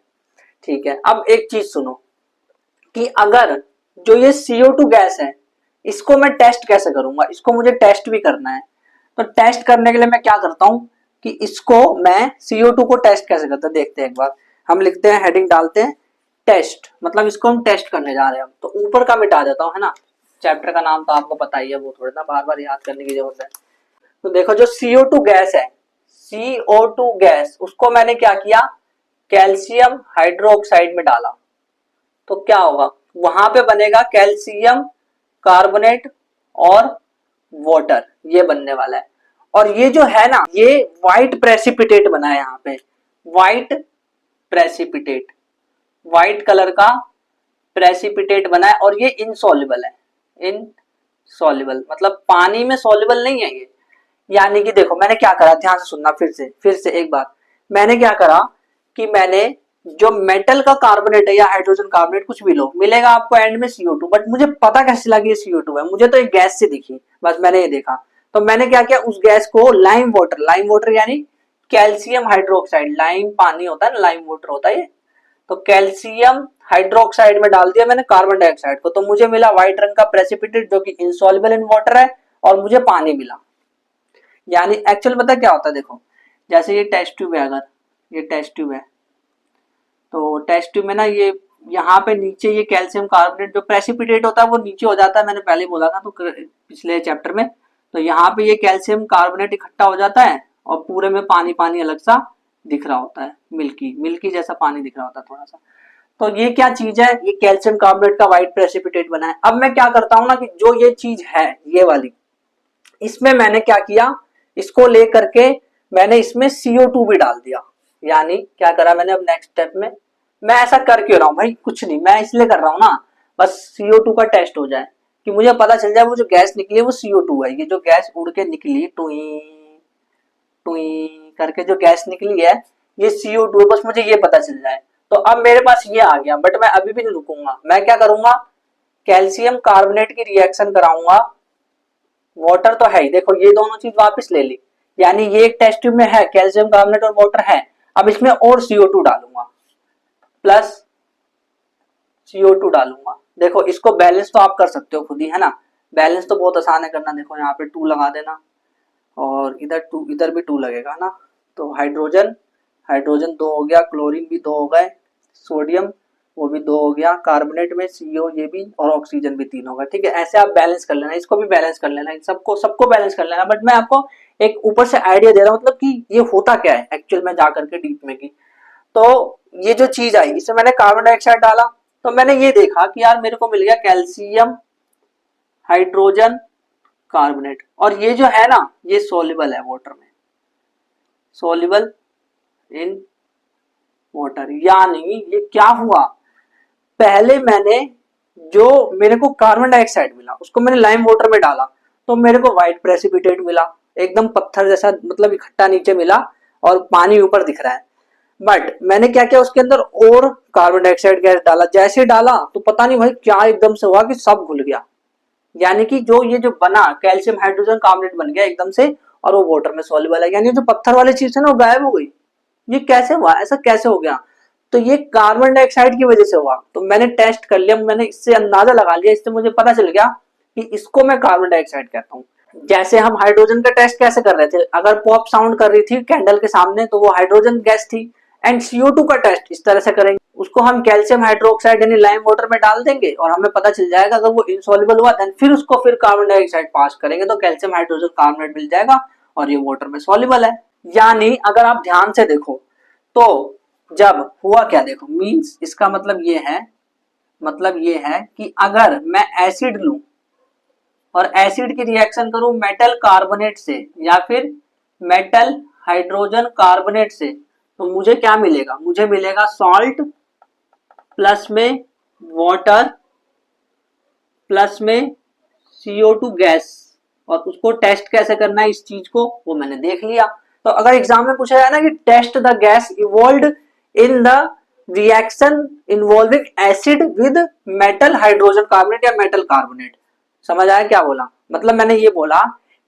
ठीक है, अब एक चीज सुनो कि अगर जो ये CO2 गैस है इसको मैं टेस्ट कैसे करूंगा, इसको मुझे टेस्ट भी करना है। तो टेस्ट करने के लिए मैं क्या करता हूं कि इसको मैं CO2 को टेस्ट कैसे करता हूं देखते हैं एक बार। हम लिखते हैं, हेडिंग डालते हैं टेस्ट, मतलब इसको हम टेस्ट करने जा रहे हैं। तो ऊपर का मिटा देता हूं, है ना, चैप्टर का नाम तो आपको पता ही है, वो थोड़ा ना बार बार याद करने की जरूरत है। तो देखो जो CO2 गैस है, CO2 गैस, उसको मैंने क्या किया, कैल्शियम हाइड्रोक्साइड में डाला। तो क्या होगा, वहां पे बनेगा कैल्शियम कार्बोनेट और वाटर, ये बनने वाला है। और ये जो है ना, ये व्हाइट प्रेसिपिटेट बना है यहाँ पे, व्हाइट प्रेसिपिटेट, व्हाइट कलर का प्रेसिपिटेट बना है। और ये इनसॉल्युबल है, इनसॉल्युबल मतलब पानी में सॉल्युबल नहीं है ये। यानी कि देखो मैंने क्या करा, ध्यान से सुनना, फिर से एक बार। मैंने क्या करा कि मैंने जो मेटल का कार्बोनेट है या हाइड्रोजन कार्बोनेट कुछ भी लो, मिलेगा आपको एंड में CO2, बट मुझे पता कैसे लगी ये CO2 है, मुझे तो एक गैस से दिखी, बस मैंने ये देखा। तो मैंने क्या किया, उस गैस को लाइम वाटर यानी कैल्शियम हाइड्रोक्साइड, लाइम पानी होता है ना, लाइम वाटर होता है ये, तो कैल्शियम हाइड्रोक्साइड में डाल दिया मैंने कार्बन डाइऑक्साइड को। तो मुझे मिला व्हाइट रंग का प्रेसिपिटेट जो कि इनसॉल्युबल इन वाटर है, और मुझे पानी मिला। यानी एक्चुअल पता क्या होता है, देखो जैसे ये टेस्ट ट्यूब है, अगर ये टेस्ट ट्यूब है, तो टेस्ट ट्यूब में ना ये यहाँ पे नीचे ये कैल्शियम कार्बोनेट जो प्रेसिपिटेट होता है वो नीचे हो जाता है, मैंने पहले बोला था तो पिछले चैप्टर में। तो यहाँ पे ये कैल्शियम कार्बोनेट इकट्ठा हो जाता है और पूरे में पानी पानी अलग सा दिख रहा होता है, मिल्की मिल्की जैसा पानी दिख रहा होता है थोड़ा सा। तो ये क्या चीज है, ये कैल्शियम कार्बोनेट का व्हाइट प्रेसिपिटेट बना है। अब मैं क्या करता हूँ ना कि जो ये चीज है ये वाली, इसमें मैंने क्या किया, इसको लेकर के मैंने इसमें CO2 भी डाल दिया। यानी क्या करा मैंने, अब नेक्स्ट स्टेप में मैं ऐसा कर क्यों रहा हूं भाई, कुछ नहीं, मैं इसलिए कर रहा हूं ना, बस CO2 का टेस्ट हो जाए, कि मुझे पता चल जाए वो जो गैस निकली है वो CO2 है। ये जो गैस उड़ के निकली टुई टुई करके जो गैस निकली है ये CO2 है, बस मुझे ये पता चल जाए। तो अब मेरे पास ये आ गया, बट मैं अभी भी नहीं रुकूंगा, मैं क्या करूंगा, कैल्शियम कार्बोनेट की रिएक्शन कराऊंगा। वाटर तो है ही, देखो ये दोनों चीज वापस ले ली, यानी ये एक टेस्ट ट्यूब में है कैल्शियम कार्बोनेट और वाटर है। अब इसमें और CO2 डालूंगा, प्लस CO2 डालूंगा। देखो इसको बैलेंस तो आप कर सकते हो खुद ही, है ना, बैलेंस तो बहुत आसान है करना। देखो यहाँ पे 2 लगा देना और इधर 2, इधर भी 2 लगेगा ना। तो हाइड्रोजन हाइड्रोजन 2 हो गया, क्लोरीन भी 2 हो गए, सोडियम वो भी 2 हो गया, कार्बोनेट में CO ये भी, और ऑक्सीजन भी 3 होगा। ठीक है, ऐसे आप बैलेंस कर लेना, इसको भी बैलेंस कर लेना, सबको बैलेंस कर लेना। बट मैं आपको एक ऊपर से आइडिया दे रहा हूँ, मतलब कि ये होता क्या है एक्चुअल में जाकर के डीप में की। तो ये जो चीज आई, इसमें मैंने कार्बन डाइऑक्साइड डाला, तो मैंने ये देखा कि यार मेरे को मिल गया कैल्शियम हाइड्रोजन कार्बोनेट, और ये जो है ना ये सोल्युबल है वाटर में, सोल्युबल इन वाटर। यानी ये क्या हुआ, पहले मैंने जो मेरे को कार्बन डाइऑक्साइड मिला उसको मैंने लाइम वाटर में डाला, तो मेरे को व्हाइट प्रेसिपिटेट मिला, एकदम पत्थर जैसा, मतलब इकट्ठा नीचे मिला और पानी ऊपर दिख रहा है। बट मैंने क्या किया, उसके अंदर और कार्बन डाइऑक्साइड गैस डाला, जैसे डाला तो पता नहीं भाई क्या एकदम से हुआ कि सब घुल गया। यानी कि जो ये जो बना कैल्शियम हाइड्रोजन कार्बोनेट बन गया एकदम से, और वो वाटर में सॉल्युबल है, यानी जो पत्थर वाली चीज है ना वो गायब हो गई। ये कैसे हुआ, ऐसा कैसे हो गया, तो ये कार्बन डाइऑक्साइड की वजह से हुआ। तो मैंने टेस्ट कर लिया, मैंने इससे अंदाजा लगा लिया, इससे मुझे पता चल गया कि इसको मैं कार्बन डाइऑक्साइड कहता हूँ। जैसे हम हाइड्रोजन का टेस्ट कैसे कर रहे थे, अगर पॉप साउंड कर रही थी कैंडल के सामने तो वो हाइड्रोजन गैस थी। एंड CO2 का टेस्ट इस तरह से करेंगे, उसको हम कैल्शियम हाइड्रोक्साइड यानी लाइम वाटर में डाल देंगे और हमें पता चल जाएगा, अगर वो इनसॉल्युबल हुआ देन फिर उसको फिर कार्बन डाइऑक्साइड पास करेंगे तो कैल्शियम हाइड्रोजन कार्बोनेट मिल जाएगा और ये वाटर में सॉल्युबल है। यानी अगर आप ध्यान से देखो तो जब हुआ क्या, देखो मींस इसका मतलब ये है कि अगर मैं एसिड लूं और एसिड की रिएक्शन करूं मेटल कार्बोनेट से या फिर मेटल हाइड्रोजन कार्बोनेट से, तो मुझे क्या मिलेगा, मुझे मिलेगा सॉल्ट प्लस में वाटर प्लस में CO2 गैस। और उसको टेस्ट कैसे करना है इस चीज को, वो मैंने देख लिया। तो अगर एग्जाम में पूछा जाए ना कि test the gas evolved in the reaction involving acid with metal hydrogen carbonate या मेटल कार्बोनेट, समझ आया क्या बोला। मतलब मैंने ये बोला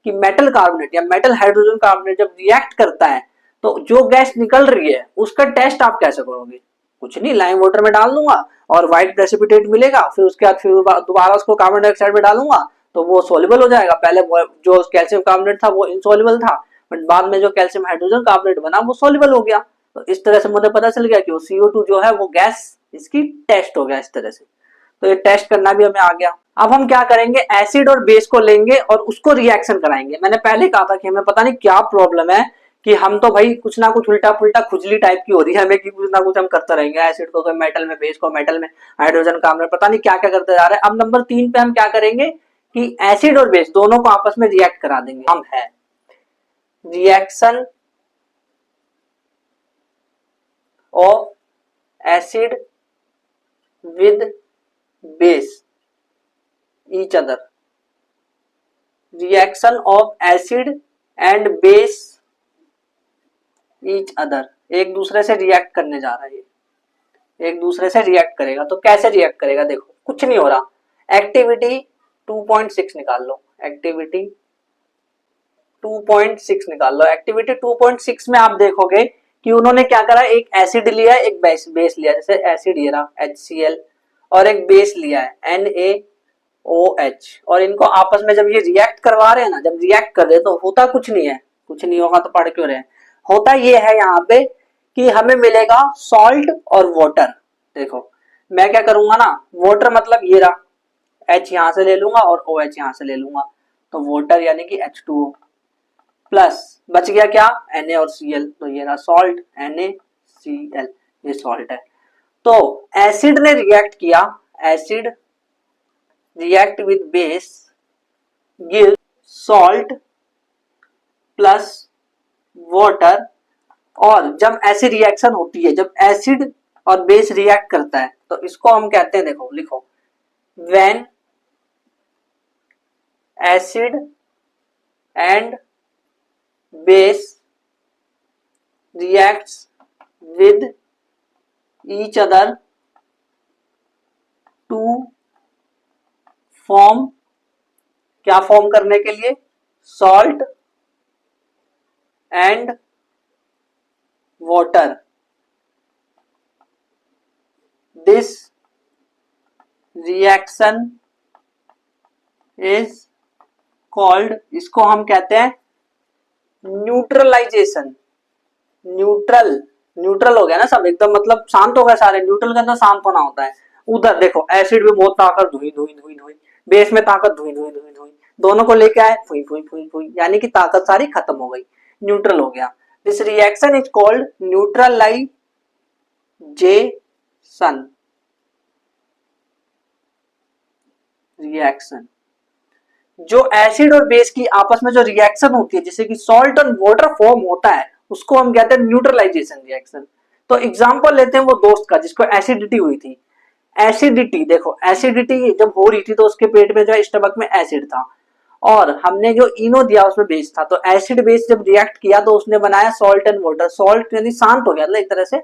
कि मेटल कार्बोनेट या मेटल हाइड्रोजन कार्बोनेट जब रिएक्ट करता है तो जो गैस निकल रही है उसका टेस्ट आप कैसे करोगे? कुछ नहीं, लाइम वाटर में डाल दूंगा और व्हाइट प्रेसिपिटेट मिलेगा, फिर उसके बाद फिर दोबारा उसको कार्बन डाइऑक्साइड में डालूंगा तो वो सोल्यूबल हो जाएगा। पहले जो कैल्शियम कार्बोनेट था वो इनसोल्यूबल था, बट बाद में जो कैल्शियम हाइड्रोजन कार्बोनेट बना वो सोल्यूबल हो गया। तो इस तरह से मुझे पता चल गया कि वो CO2 जो है वो गैस इसकी टेस्ट हो गया इस तरह से। तो ये टेस्ट करना भी हमें आ गया। अब हम क्या करेंगे, एसिड और बेस को लेंगे और उसको रिएक्शन कराएंगे। मैंने पहले कहा था कि हमें पता नहीं क्या प्रॉब्लम है कि हम तो भाई कुछ ना कुछ उल्टा पुल्टा खुजली टाइप की हो रही है हमें कि कुछ ना कुछ हम करते रहेंगे, एसिड को मेटल में, बेस को मेटल में, हाइड्रोजन का हमने पता नहीं क्या क्या करते जा रहे हैं। अब नंबर 3 पे हम क्या करेंगे कि एसिड और बेस दोनों को आपस में रिएक्ट करा देंगे। हम है reaction of acid with base each other, reaction of acid and base each other, एक दूसरे से रिएक्ट करने जा रहा है, एक दूसरे से रिएक्ट करेगा। तो कैसे रिएक्ट करेगा? देखो कुछ नहीं हो रहा, एक्टिविटी 2.6 निकाल लो, एक्टिविटी 2.6 निकाल लो। एक्टिविटी 2.6 में आप देखोगे कि उन्होंने क्या करा, एक एसिड लिया है, एक बेस लिया, जैसे एसिड ये रहा HCl और एक बेस लिया है NaOH, और इनको आपस में जब ये रिएक्ट करवा रहे हैं ना, जब रिएक्ट कर रहे तो होता कुछ नहीं है, कुछ नहीं होगा तो पढ़ क्यों रहे हैं। होता ये है यहाँ पे कि हमें मिलेगा सॉल्ट और वाटर। देखो मैं क्या करूंगा ना, वाटर मतलब ये रहा, H यहां से ले लूंगा और OH यहां से ले लूंगा, तो वाटर यानी कि H2O प्लस बच गया क्या, Na और Cl, तो ये रहा सॉल्ट NaCl, ये सॉल्ट है। तो एसिड ने रिएक्ट किया, acid react with base give salt plus water। और जब ऐसी रिएक्शन होती है, जब एसिड और बेस रिएक्ट करता है तो इसको हम कहते हैं, देखो लिखो, when acid and base reacts with each other to form, क्या फॉर्म करने के लिए, salt and water, this reaction is called, इसको हम कहते हैं न्यूट्रलाइजेशन। न्यूट्रल हो गया ना सब एकदम, मतलब शांत हो गए सारे, न्यूट्रल के अंदर शांत होना होता है। उधर देखो एसिड में बहुत ताकत धुई धुई धुई धुई, बेस में ताकत धुई धुई धुई धुई, दोनों को लेके आए फुई फुई फुई फुई, यानी कि ताकत सारी खत्म हो गई, न्यूट्रल हो गया। This reaction is called neutralisation reaction. जो एसिड और बेस की आपस में जो रिएक्शन होती है, जैसे कि सॉल्ट और वाटर फॉर्म होता है, उसको हम कहते हैं न्यूट्रलाइजेशन रिएक्शन। तो एग्जांपल लेते हैं वो दोस्त का जिसको एसिडिटी हुई थी। एसिडिटी देखो, एसिडिटी जब हो रही थी तो उसके पेट में जो स्टमक में एसिड था और हमने जो इनो दिया उसमें बेस था, तो एसिड बेस जब रिएक्ट किया तो उसने बनाया सॉल्ट एंड वाटर। सॉल्ट यानी शांत हो गया एक तरह से,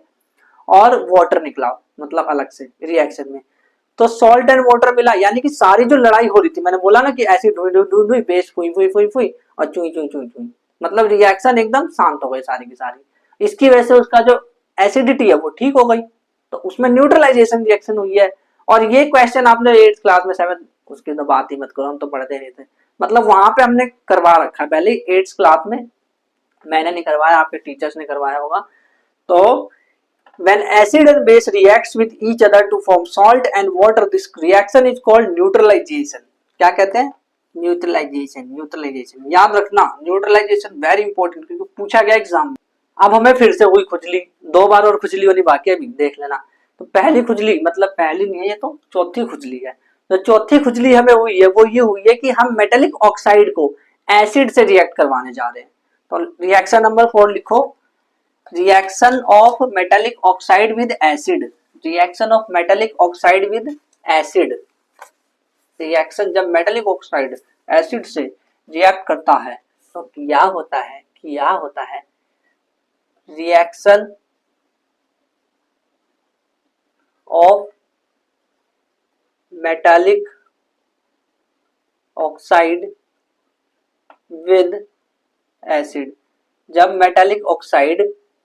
और वाटर निकला मतलब अलग से रिएक्शन में, तो सॉल्ट एंड वाटर मिला, यानी कि सारी जो लड़ाई हो रही थी, मैंने बोला ना कि एसिड ढुई ढुई ढुई ढुई, बेस फुई फुई फुई फुई और चुई चुई चुई चुई, मतलब रिएक्शन एकदम शांत हो गई सारी की सारी। इसकी वजह से उसका जो एसिडिटी है वो ठीक हो गई, तो उसमें न्यूट्रलाइजेशन रिएक्शन हुई है। और ये क्वेश्चन आपने 8th क्लास में 7th, उसकी तो बात ही मत करो, हम तो पढ़ते नहीं थे, मतलब वहां पे हमने करवा रखा है पहले 8th क्लास में, मैंने नहीं करवाया, आपके टीचर्स ने करवाया होगा। तो when acid and base reacts with each other to form salt and water, this reaction is called neutralization। क्या कहते हैं, न्यूट्रलाइजेशन। न्यूट्रलाइजेशन याद रखना, न्यूट्रलाइजेशन वेरी इंपॉर्टेंट क्योंकि पूछा गया एग्जाम में। अब हमें फिर से हुई खुजली, 2 बार और खुजली होनी बाकी है, अभी देख लेना। तो पहली खुजली, मतलब पहली नहीं है ये तो चौथी खुजली है। तो चौथी खुजली हमें हुई है वो ये हुई है कि हम मेटेलिक ऑक्साइड को एसिड से रिएक्ट करवाने जा रहे हैं। तो रिएक्शन नंबर 4 लिखो, reaction of metallic oxide with acid. Reaction of metallic oxide with acid, reaction जब मेटालिक ऑक्साइड एसिड से रिएक्ट करता है तो क्या होता है, क्या होता है, reaction of metallic oxide with acid. जब मेटालिक ऑक्साइड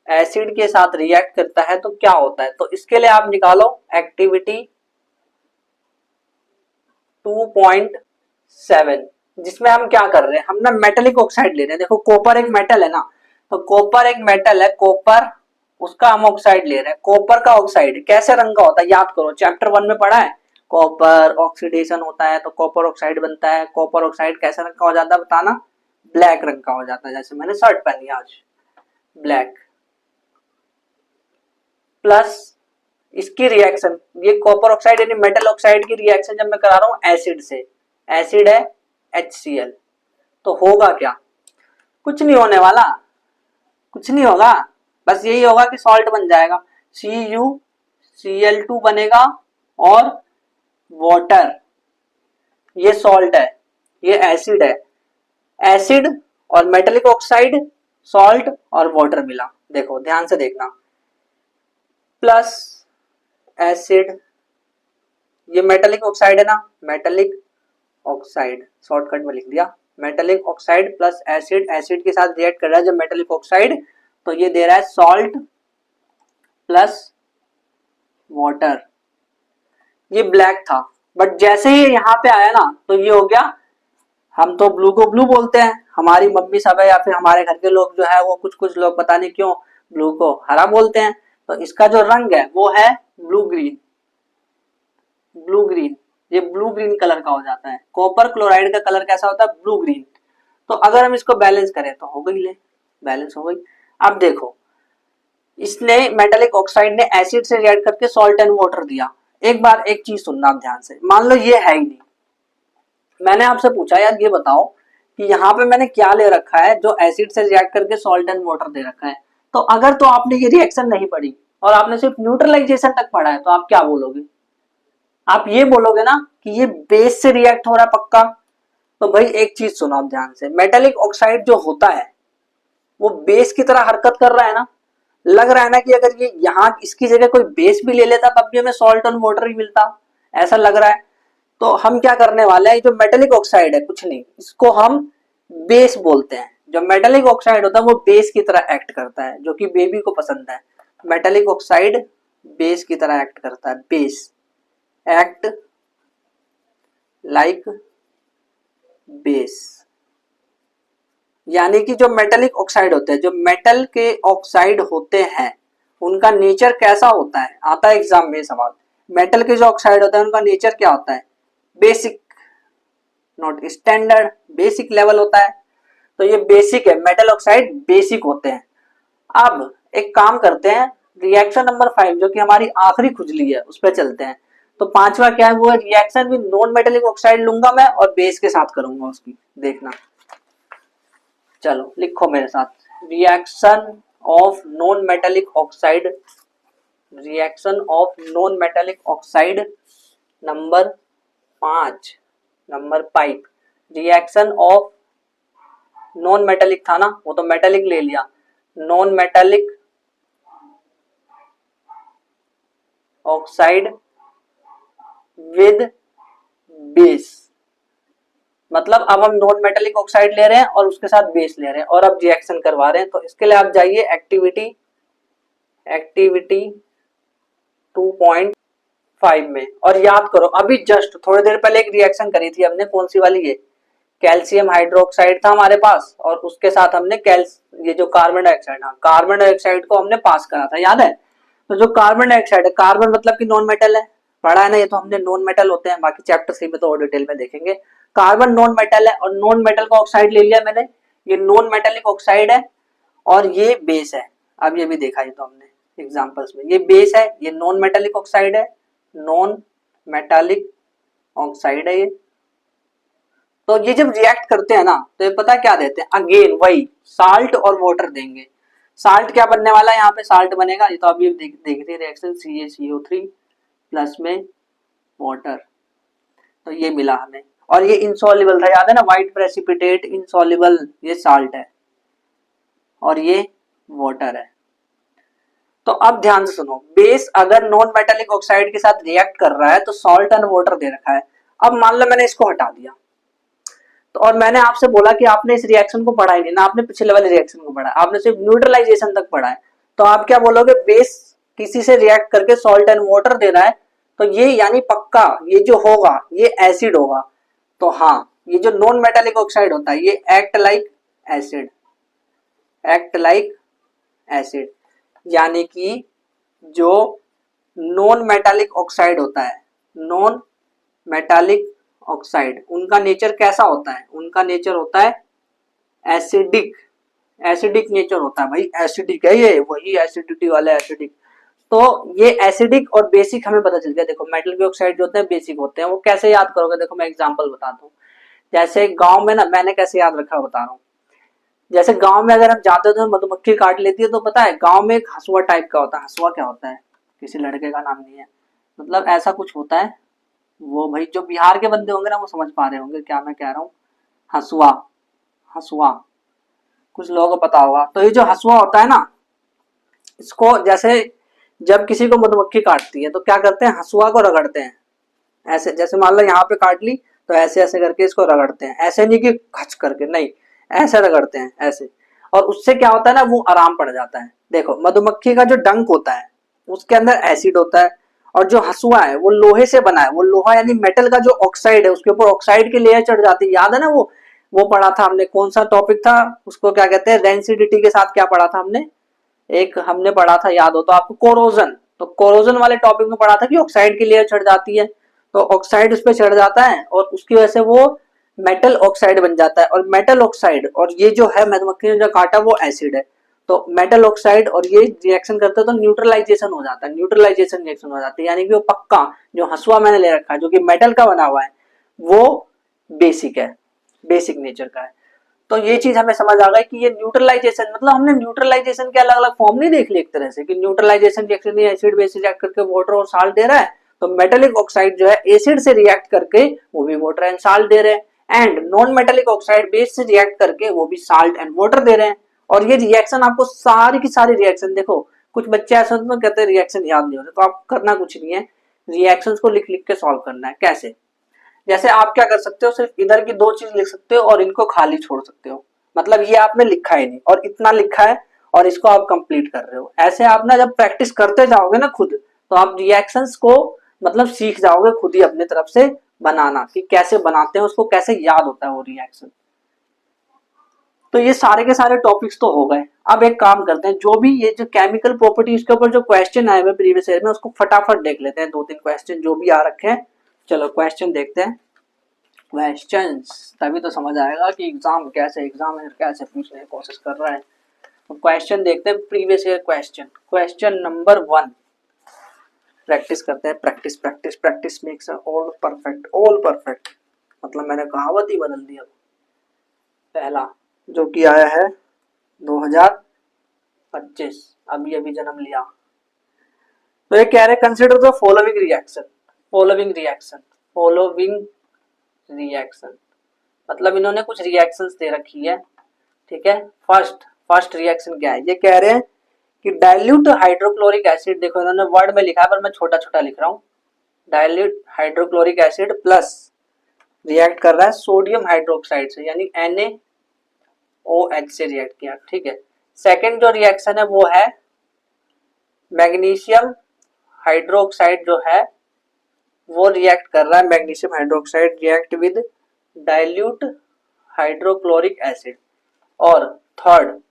एसिड के साथ रिएक्ट करता है तो क्या होता है, तो इसके लिए आप निकालो एक्टिविटी 2.7, जिसमें हम क्या कर रहे हैं, हम ना मेटालिक ऑक्साइड ले रहे हैं। देखो कॉपर एक मेटल है ना, तो कॉपर एक मेटल है, कॉपर उसका हम ऑक्साइड ले रहे हैं। कॉपर का ऑक्साइड कैसे रंग का होता है, याद करो चैप्टर 1 में पढ़ा है। कॉपर ऑक्सीडेशन होता है तो कॉपर ऑक्साइड बनता है। कॉपर ऑक्साइड कैसे रंग का हो जाता है बताना, ब्लैक रंग का हो जाता है, जैसे मैंने शर्ट पहनी आज ब्लैक। प्लस इसकी रिएक्शन, ये कॉपर ऑक्साइड यानी मेटल ऑक्साइड की रिएक्शन जब मैं करा रहा हूं एसिड से, एसिड है HCl, तो होगा क्या, कुछ नहीं होने वाला, कुछ नहीं होगा, बस यही होगा कि सॉल्ट बन जाएगा, CuCl2 बनेगा और वाटर, ये सॉल्ट है, ये एसिड है, एसिड और मेटालिक ऑक्साइड, सॉल्ट और वाटर मिला। देखो ध्यान से देखना, प्लस एसिड, ये मेटालिक ऑक्साइड है ना, मेटालिक ऑक्साइड शॉर्टकट में लिख दिया, metallic oxide plus acid, acid के साथ रिएक्ट कर रहा है जब मेटालिक ऑक्साइड, तो ये दे रहा है सॉल्ट प्लस वाटर। ये ब्लैक था, बट जैसे ही यहाँ पे आया ना तो ये हो गया, हम तो ब्लू को ब्लू बोलते हैं, हमारी मम्मी सब है या फिर हमारे घर के लोग जो है वो कुछ कुछ लोग पता नहीं क्यों ब्लू को हरा बोलते हैं, तो इसका जो रंग है वो है ब्लू ग्रीन, ब्लू ग्रीन, ये ब्लू ग्रीन कलर का हो जाता है। कॉपर क्लोराइड का कलर कैसा होता है, ब्लू ग्रीन। तो अगर हम इसको बैलेंस करें तो हो गई, ले बैलेंस हो गई। अब देखो इसने मेटालिक ऑक्साइड ने एसिड से रिएक्ट करके सॉल्ट एंड वाटर दिया। एक बार एक चीज सुनना आप ध्यान से, मान लो ये है ही नहीं, मैंने आपसे पूछा यार ये बताओ कि यहाँ पे मैंने क्या ले रखा है जो एसिड से रिएक्ट करके सॉल्ट एंड वाटर दे रखा है, तो अगर तो आपने ये रिएक्शन नहीं पढ़ी और आपने सिर्फ न्यूट्रलाइजेशन तक पढ़ा है तो आप क्या बोलोगे, आप ये बोलोगे ना कि ये बेस से रिएक्ट हो रहा है पक्का। तो भाई एक चीज सुनो आप ध्यान से, मेटालिक ऑक्साइड जो होता है वो बेस की तरह हरकत कर रहा है ना, लग रहा है ना कि अगर ये यहाँ इसकी जगह कोई बेस भी ले लेता तब भी हमें सॉल्ट और वाटर ही मिलता, ऐसा लग रहा है। तो हम क्या करने वाले हैं, जो मेटालिक ऑक्साइड है कुछ नहीं, इसको हम बेस बोलते हैं। जो मेटालिक ऑक्साइड होता है वो बेस की तरह एक्ट करता है, जो कि बेबी को पसंद है। मेटालिक ऑक्साइड बेस की तरह एक्ट करता है, बेस, एक्ट लाइक बेस। यानी कि जो मेटालिक ऑक्साइड होते हैं, जो मेटल के ऑक्साइड होते हैं उनका नेचर कैसा होता है, आता है एग्जाम में सवाल। मेटल के जो ऑक्साइड होते हैं उनका नेचर क्या होता है, basic, not standard, basic level होता है। तो ये बेसिक है, मेटल ऑक्साइड बेसिक होते हैं। अब एक काम करते हैं, रिएक्शन नंबर 5 जो कि हमारी आखिरी खुजली है उस पर चलते हैं। तो पांचवा क्या है, वो है reaction with non metallic oxide लूंगा मैं और बेस के साथ करूंगा उसकी, देखना। चलो लिखो मेरे साथ, reaction of non metallic oxide, reaction of non metallic oxide number 5, number 5, reaction of non metallic था ना, वो तो मेटालिक ले लिया, non metallic oxide with base. मतलब अब हम नॉन मेटालिक ऑक्साइड ले रहे हैं और उसके साथ बेस ले रहे हैं और अब रिएक्शन करवा रहे हैं। तो इसके लिए आप जाइए एक्टिविटी 2.5 में और याद करो, अभी जस्ट थोड़ी देर पहले एक रिएक्शन करी थी हमने, कौन सी वाली, ये कैल्शियम हाइड्रोक्साइड था हमारे पास और उसके साथ हमने ये जो कार्बन डाइऑक्साइड, हाँ कार्बन डाइऑक्साइड को हमने पास करा था, याद है। तो जो कार्बन डाइऑक्साइड है, कार्बन मतलब कि नॉन मेटल है, पढ़ा है ना, ये तो हमने नॉन मेटल होते हैं, बाकी चैप्टर 3 में तो और डिटेल में देखेंगे। कार्बन नॉन मेटल है और नॉन मेटल का ऑक्साइड ले लिया मैंने, ये नॉन मेटेलिक ऑक्साइड है और ये बेस है। अब ये भी देखा ही तो हमने एग्जांपल्स में, ये बेस है, ये नॉन मेटेलिक ऑक्साइड है, नॉन मेटालिक ऑक्साइड है ये। तो ये जब रिएक्ट करते हैं ना तो ये पता क्या देते हैं, अगेन वही साल्ट और वाटर देंगे। साल्ट क्या बनने वाला है, यहाँ पे साल्ट बनेगा, ये तो अभी देख रहे रिएक्शन CaCO3 प्लस में वाटर, तो ये मिला हमें। और ये इनसॉल्युबल था, याद है ना, व्हाइट प्रेसिपिटेट इनसॉल्युबल, ये साल्ट है और ये वाटर है। तो अब ध्यान से सुनो, बेस अगर नॉन मेटालिक ऑक्साइड के साथ रिएक्ट कर रहा है तो सॉल्ट एंड वाटर दे रखा है। अब मान लो मैंने इसको हटा दिया, तो और मैंने आपसे बोला कि आपने इस रिएक्शन को पढ़ा ही नहीं ना, आपने पिछले वाले रिएक्शन को पढ़ा, आपने सिर्फ न्यूट्रलाइजेशन तक पढ़ा है। तो आप क्या बोलोगे, बेस किसी से रिएक्ट करके सॉल्ट एंड वाटर दे रहा है तो ये यानी पक्का ये जो होगा ये एसिड होगा। तो हाँ, ये जो नॉन मेटालिक ऑक्साइड होता है ये act like acid, act like acid, यानी कि जो नॉन मेटालिक ऑक्साइड होता है, नॉन मेटालिक ऑक्साइड, उनका नेचर कैसा होता है, उनका नेचर होता है एसिडिक, एसिडिक नेचर होता है भाई, एसिडिक है ये, वही एसिडिटी वाला एसिडिक। तो ये एसिडिक और बेसिक हमें पता चल गया। देखो मेटल के ऑक्साइड जो होते हैं बेसिक होते हैं, वो कैसे याद करोगे, देखो मैं एग्जांपल बताता हूँ। जैसे गांव में ना, मैंने कैसे याद रखा बता रहा हूँ। जैसे गांव में अगर हम जाते हो तो मधुमक्खी काट लेती है, तो पता है गांव में एक हसुआ टाइप का होता है। हसुआ क्या होता है, किसी लड़के का नाम नहीं है, मतलब ऐसा कुछ होता है। वो भाई जो बिहार के बंदे होंगे ना वो समझ पा रहे होंगे क्या मैं कह रहा हूँ। हसुआ, हसुआ कुछ लोगों को पता होगा। तो ये जो हसुआ होता है ना, इसको जैसे जब किसी को मधुमक्खी काटती है तो क्या करते हैं, हसुआ को रगड़ते हैं ऐसे। जैसे मान लो यहाँ पे काट ली तो ऐसे ऐसे करके इसको रगड़ते हैं, ऐसे नहीं कि खच करके, नहीं ऐसे रगड़ते हैं ऐसे। और उससे क्या होता है ना, वो आराम पड़ जाता है। देखो मधुमक्खी का जो डंक होता है उसके अंदर एसिड होता है, और जो हसुआ है वो लोहे से बना है। वो लोहा यानी मेटल का जो ऑक्साइड है, उसके ऊपर ऑक्साइड की लेयर चढ़ जाती है। याद है ना, वो पढ़ा था हमने, कौन सा टॉपिक था उसको क्या कहते हैं, डेंसिटी के साथ क्या पढ़ा था हमने, एक हमने पढ़ा था याद हो तो आपको, कोरोजन। तो कोरोजन वाले टॉपिक में पढ़ा था कि ऑक्साइड की लेयर चढ़ जाती है, तो ऑक्साइड उस पर चढ़ जाता है और उसकी वजह से वो मेटल ऑक्साइड बन जाता है। और मेटल ऑक्साइड और ये जो है मधुमक्खी ने जो काटा वो एसिड है। तो मेटल ऑक्साइड और ये रिएक्शन करते हैं तो न्यूट्रलाइजेशन हो जाता है, न्यूट्रलाइजेशन रिएक्शन हो जाती है, यानी कि वो पक्का जो हसुआ मैंने ले रखा है जो कि मेटल का बना हुआ है वो बेसिक है, बेसिक नेचर का है। तो ये चीज हमें समझ आ गई कि ये न्यूट्रलाइजेशन, मतलब हमने न्यूट्रलाइजेशन के अलग अलग फॉर्म नहीं देख लिए एक तरह से, कि neutralisation reaction acid base react करके वाटर और साल्ट दे रहा है, तो मेटेलिक ऑक्साइड जो है एसिड से रिएक्ट करके वो भी वाटर एंड साल्ट दे रहे हैं, and non metallic oxide base से रिएक्ट करके वो भी साल्ट एंड वाटर दे रहे हैं। और ये रिएक्शन आपको सारी की सारी रिएक्शन, देखो कुछ बच्चे ऐसा तो कहते हैं रिएक्शन याद नहीं होते, तो आप करना कुछ नहीं है, रिएक्शंस को लिख लिख के सॉल्व करना है। कैसे, जैसे आप क्या कर सकते हो, सिर्फ इधर की दो चीज लिख सकते हो और इनको खाली छोड़ सकते हो, मतलब ये आपने लिखा ही नहीं और इतना लिखा है और इसको आप कंप्लीट कर रहे हो। ऐसे आप ना जब प्रैक्टिस करते जाओगे ना खुद, तो आप रिएक्शंस को मतलब सीख जाओगे खुद ही अपने तरफ से बनाना, कि कैसे बनाते हैं उसको, कैसे याद होता है वो रिएक्शन। तो ये सारे के सारे टॉपिक्स तो हो गए। अब एक काम करते हैं, जो भी ये जो केमिकल प्रॉपर्टीज के ऊपर जो क्वेश्चन आए हुए प्रीवियस ईयर में उसको फटाफट देख लेते हैं, दो तीन क्वेश्चन जो भी आ रखे हैं। चलो क्वेश्चन देखते हैं, क्वेश्चंस, तभी तो समझ आएगा कि एग्जाम कैसे पूछने की कोशिश कर रहा है। तो क्वेश्चन देखते हैं previous year question. Question number 1 practice करते हैं, practice practice practice makes all perfect, all perfect, मतलब मैंने कहावत ही बदल दी। अब पहला जो कि आया है 2025, अभी जन्म लिया। तो ये कह रहे consider the following reaction, following reaction, following reaction, मतलब इन्होंने कुछ रिएक्शंस दे रखी है, ठीक है। फर्स्ट रिएक्शन क्या है, ये कह रहे हैं कि डाइल्यूट हाइड्रोक्लोरिक एसिड, देखो इन्होंने वर्ड में लिखा है पर मैं छोटा छोटा लिख रहा हूँ, dilute hydrochloric acid plus react कर रहा है सोडियम हाइड्रोक्साइड से, यानी NaOH से रिएक्ट किया, ठीक है। सेकेंड जो रिएक्शन है वो है मैग्नीशियम हाइड्रोक्साइड जो है वो रिएक्ट कर रहा है, magnesium hydroxide react with dilute hydrochloric acid. और थर्ड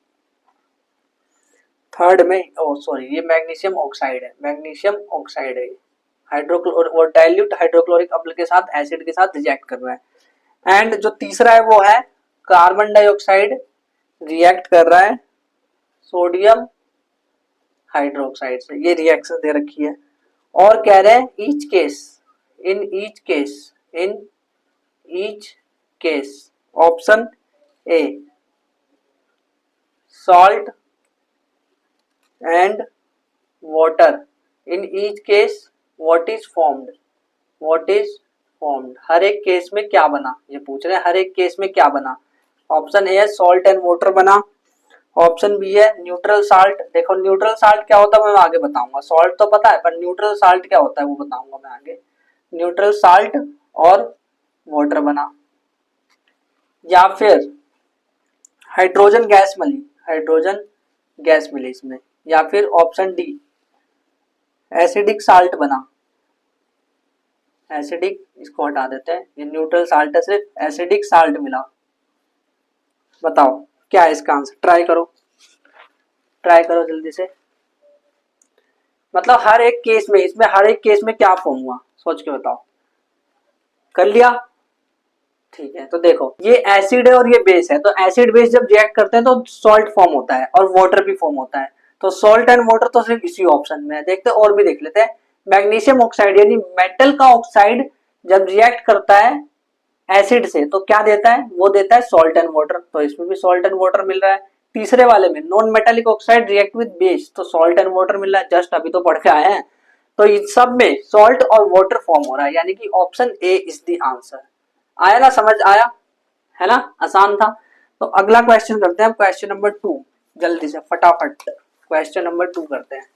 में ये मैग्नीशियम ऑक्साइड है, मैग्नीशियम ऑक्साइड है, हाइड्रोक्लोर और डाइल्यूट हाइड्रोक्लोरिक अम्ल के साथ एसिड के साथ रिएक्ट कर रहा है। एंड जो तीसरा है वो है कार्बन डाइऑक्साइड रिएक्ट कर रहा है सोडियम हाइड्रोक्साइड से, ये रिएक्शन दे रखी है। और कह रहे हैं in each case option A salt and water, in each case what is formed, हर एक केस में क्या बना, ये पूछ रहे हैं हर एक केस में क्या बना। ऑप्शन ए है सॉल्ट एंड वाटर बना, ऑप्शन बी है न्यूट्रल साल्ट। देखो न्यूट्रल साल्ट क्या होता है मैं आगे बताऊंगा, सॉल्ट तो पता है पर न्यूट्रल साल्ट क्या होता है वो बताऊंगा मैं आगे। न्यूट्रल साल्ट और वाटर बना, या फिर हाइड्रोजन गैस मिली इसमें, या फिर ऑप्शन डी एसिडिक साल्ट बना, एसिडिक, इसको हटा देते हैं, ये न्यूट्रल साल्ट है, सिर्फ एसिडिक साल्ट मिला। बताओ क्या है इसका आंसर, ट्राई करो जल्दी से। मतलब हर एक केस में, इसमें हर एक केस में क्या फॉर्म हुआ सोच के बताओ। कर लिया, ठीक है। तो देखो ये एसिड है और ये बेस है, तो एसिड बेस जब रिएक्ट करते हैं तो सॉल्ट फॉर्म होता है और वाटर भी फॉर्म होता है। तो सॉल्ट एंड वाटर तो सिर्फ इसी ऑप्शन में है। देखते हैं और भी देख लेते हैं। मैग्नीशियम ऑक्साइड यानी मेटल का ऑक्साइड जब रिएक्ट करता है एसिड से तो क्या देता है, वो देता है सॉल्ट एंड वाटर। तो इसमें भी सॉल्ट एंड वाटर मिल रहा है। तीसरे वाले में non metallic oxide react with base, तो सॉल्ट एंड वाटर मिल रहा है, जस्ट अभी तो पढ़ के आए हैं। तो इन सब में सॉल्ट और वाटर फॉर्म हो रहा है, यानी कि option A is the answer. आया ना, समझ आया है ना, आसान था। तो अगला क्वेश्चन करते हैं, क्वेश्चन नंबर 2, जल्दी से फटाफट क्वेश्चन नंबर 2 करते हैं।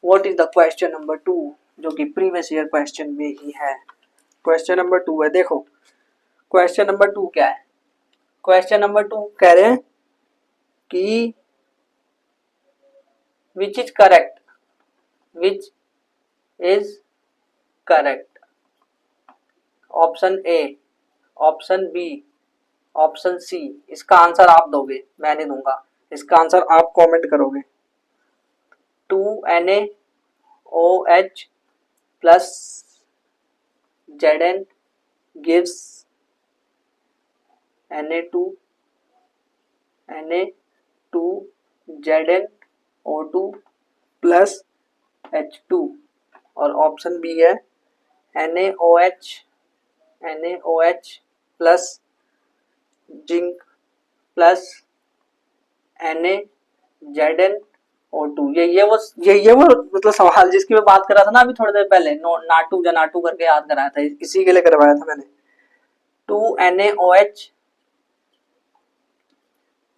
What is the question number 2, जो कि प्रीवियस ईयर क्वेश्चन में ही है। क्वेश्चन नंबर 2 है, देखो क्वेश्चन नंबर 2 क्या है। क्वेश्चन नंबर 2 कह रहे हैं कि which is correct, option A, option B, option C. इसका आंसर आप दोगे, मैं नहीं दूंगा, इसका आंसर आप कमेंट करोगे। 2NaOH plus Zn gives Na2ZnO2 plus H2, और ऑप्शन बी है NaOH plus zinc plus NaZnO2। ये वो मतलब सवाल जिसकी मैं बात कर रहा था ना अभी थोड़ी देर पहले, नाटू जनाटू करके याद कराया था, इसी के लिए करवाया था मैंने। 2NaOH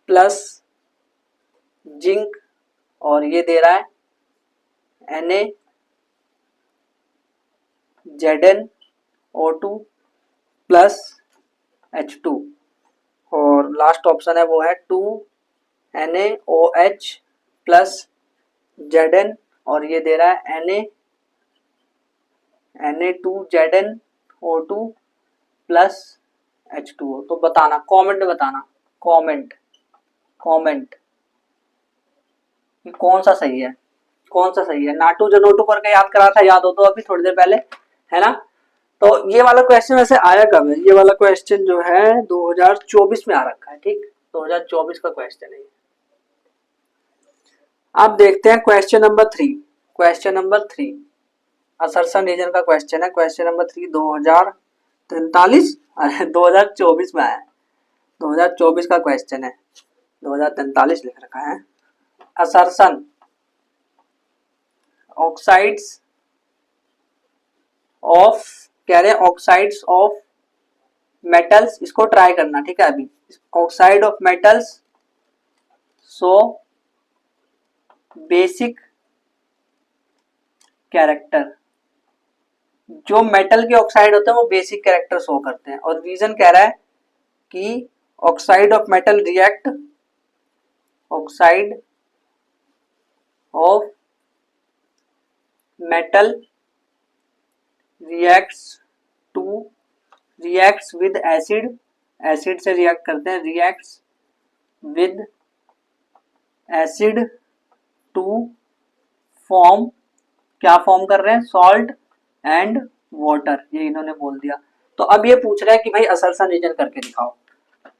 प्लस जिंक, और ये दे रहा है NaZnO2 प्लस H2, और लास्ट ऑप्शन है वो है 2NaOH प्लस Zn, और ये दे रहा है Na2ZnO2 प्लस H2O। तो बताना, कमेंट बताना, कमेंट कि कौन सा सही है, नाटू जनोटू करके याद करा था, याद हो तो अभी थोड़ी देर पहले, है ना। तो ये वाला क्वेश्चन वैसे आया कब है, ये वाला क्वेश्चन जो है 2024 में आ रखा है, ठीक, 2024 का क्वेश्चन है। अब देखते हैं क्वेश्चन नंबर 3, असर्शन रीजन का क्वेश्चन है। क्वेश्चन नंबर 3 2043, अरे 2024 में आया है, 2024 का क्वेश्चन है, 2043 लिख रखा है। असर्शन ऑक्साइड्स ऑफ, कह रहे हैं ऑक्साइड्स ऑफ मेटल्स, इसको ट्राई करना, ठीक है। अभी oxide of metals so basic character, जो मेटल के ऑक्साइड होते हैं वो बेसिक कैरेक्टर शो करते हैं। और रीजन कह रहा है कि oxide of metal react, oxide of metal reacts with acid, acid से रिएक्ट करते हैं, reacts with acid to form, क्या फॉर्म कर रहे हैं, सॉल्ट एंड वाटर, ये इन्होंने बोल दिया। तो अब ये पूछ रहा है कि भाई असर्शन रीजन करके दिखाओ।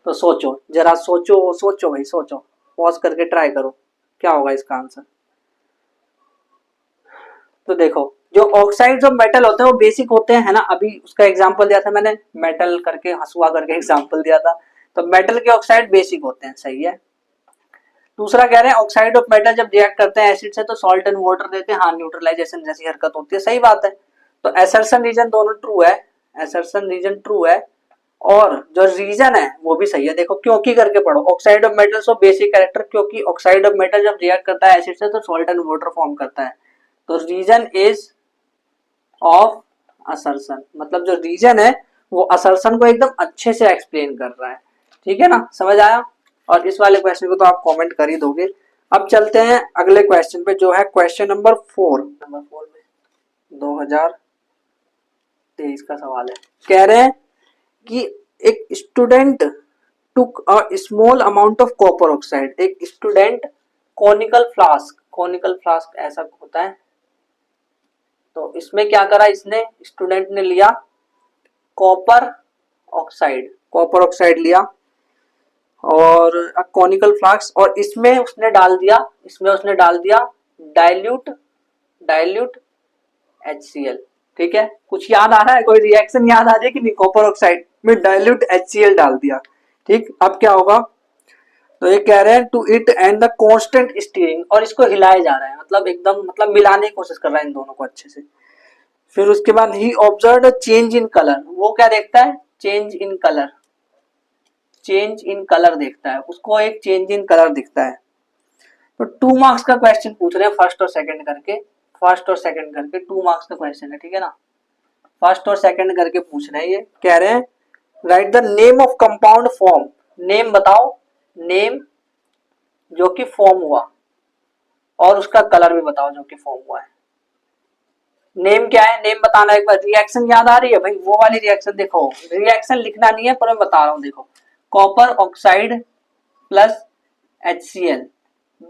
तो सोचो जरा, सोचो भाई, सोचो, पॉज करके ट्राई करो क्या होगा इसका आंसर। तो देखो जो ऑक्साइड्स ऑफ मेटल होते हैं वो बेसिक होते हैं, है ना। अभी उसका एग्जांपल दिया था मैंने, मेटल करके हसुआ करके एग्जांपल दिया था। तो मेटल के ऑक्साइड बेसिक होते हैं, सही है। दूसरा कह रहे हैं ऑक्साइड ऑफ मेटल जब रिएक्ट करते हैं एसिड से तो सॉल्ट एंड वाटर देते हैं, हाँ न्यूट्रलाइजेशन जैसी हरकत होती है, सही बात है। तो असर्शन रीजन दोनों ट्रू है, असर्शन रीजन ट्रू है, और जो रीजन है वो भी सही है। देखो क्योंकि करके पढ़ो, oxide of metal so basic character, क्योंकि ऑक्साइड ऑफ मेटल जब रिएक्ट करता है एसिड से तो सॉल्ट एंड वाटर फॉर्म करता है। तो रीजन इज ऑफ असर्शन, मतलब जो रीजन है वो असर्शन को एकदम अच्छे से एक्सप्लेन कर रहा है। ठीक है ना, समझ आया। और इस वाले क्वेश्चन को तो आप कमेंट कर ही दोगे। अब चलते हैं अगले क्वेश्चन पे, जो है क्वेश्चन नंबर 4 में 2023 का सवाल है। कह रहे हैं कि एक student took a small amount of copper oxide. एक स्टूडेंट कॉनिकल फ्लास्क ऐसा होता है, तो इसमें क्या करा इसने, स्टूडेंट ने लिया कॉपर ऑक्साइड लिया और कॉनिकल फ्लास्क, और इसमें उसने डाल दिया डाइल्यूट HCl। ठीक है, कुछ याद आ रहा है, कोई रिएक्शन याद आ रही है कि नहीं? कॉपर ऑक्साइड में डाइल्यूट HCl डाल दिया। ठीक, अब क्या होगा, तो ये कह रहे हैं to it and the constant stirring, और इसको हिलाया जा रहा है, मतलब एकदम मिलाने की कोशिश कर रहा है इन दोनों को अच्छे से। फिर उसके बाद ही ऑब्जर्व चेंज इन कलर, वो क्या देखता है, चेंज इन कलर देखता है, उसको एक चेंज इन कलर दिखता है। तो 2 मार्क्स का क्वेश्चन पूछ रहे हैं, फर्स्ट और सेकंड करके 2 मार्क्स का क्वेश्चन है। ठीक है ना, फर्स्ट और सेकंड करके पूछ रहे हैं। ये कह रहे हैं right the name of compound form, name बताओ, नेम जो कि फॉर्म हुआ, और उसका कलर भी बताओ जो कि फॉर्म हुआ है। नेम क्या है, नेम बताना। एक बार रिएक्शन याद आ रही है भाई, वो वाली रिएक्शन देखो, रिएक्शन लिखना नहीं है पर मैं बता रहा हूं। देखो, copper oxide plus HCl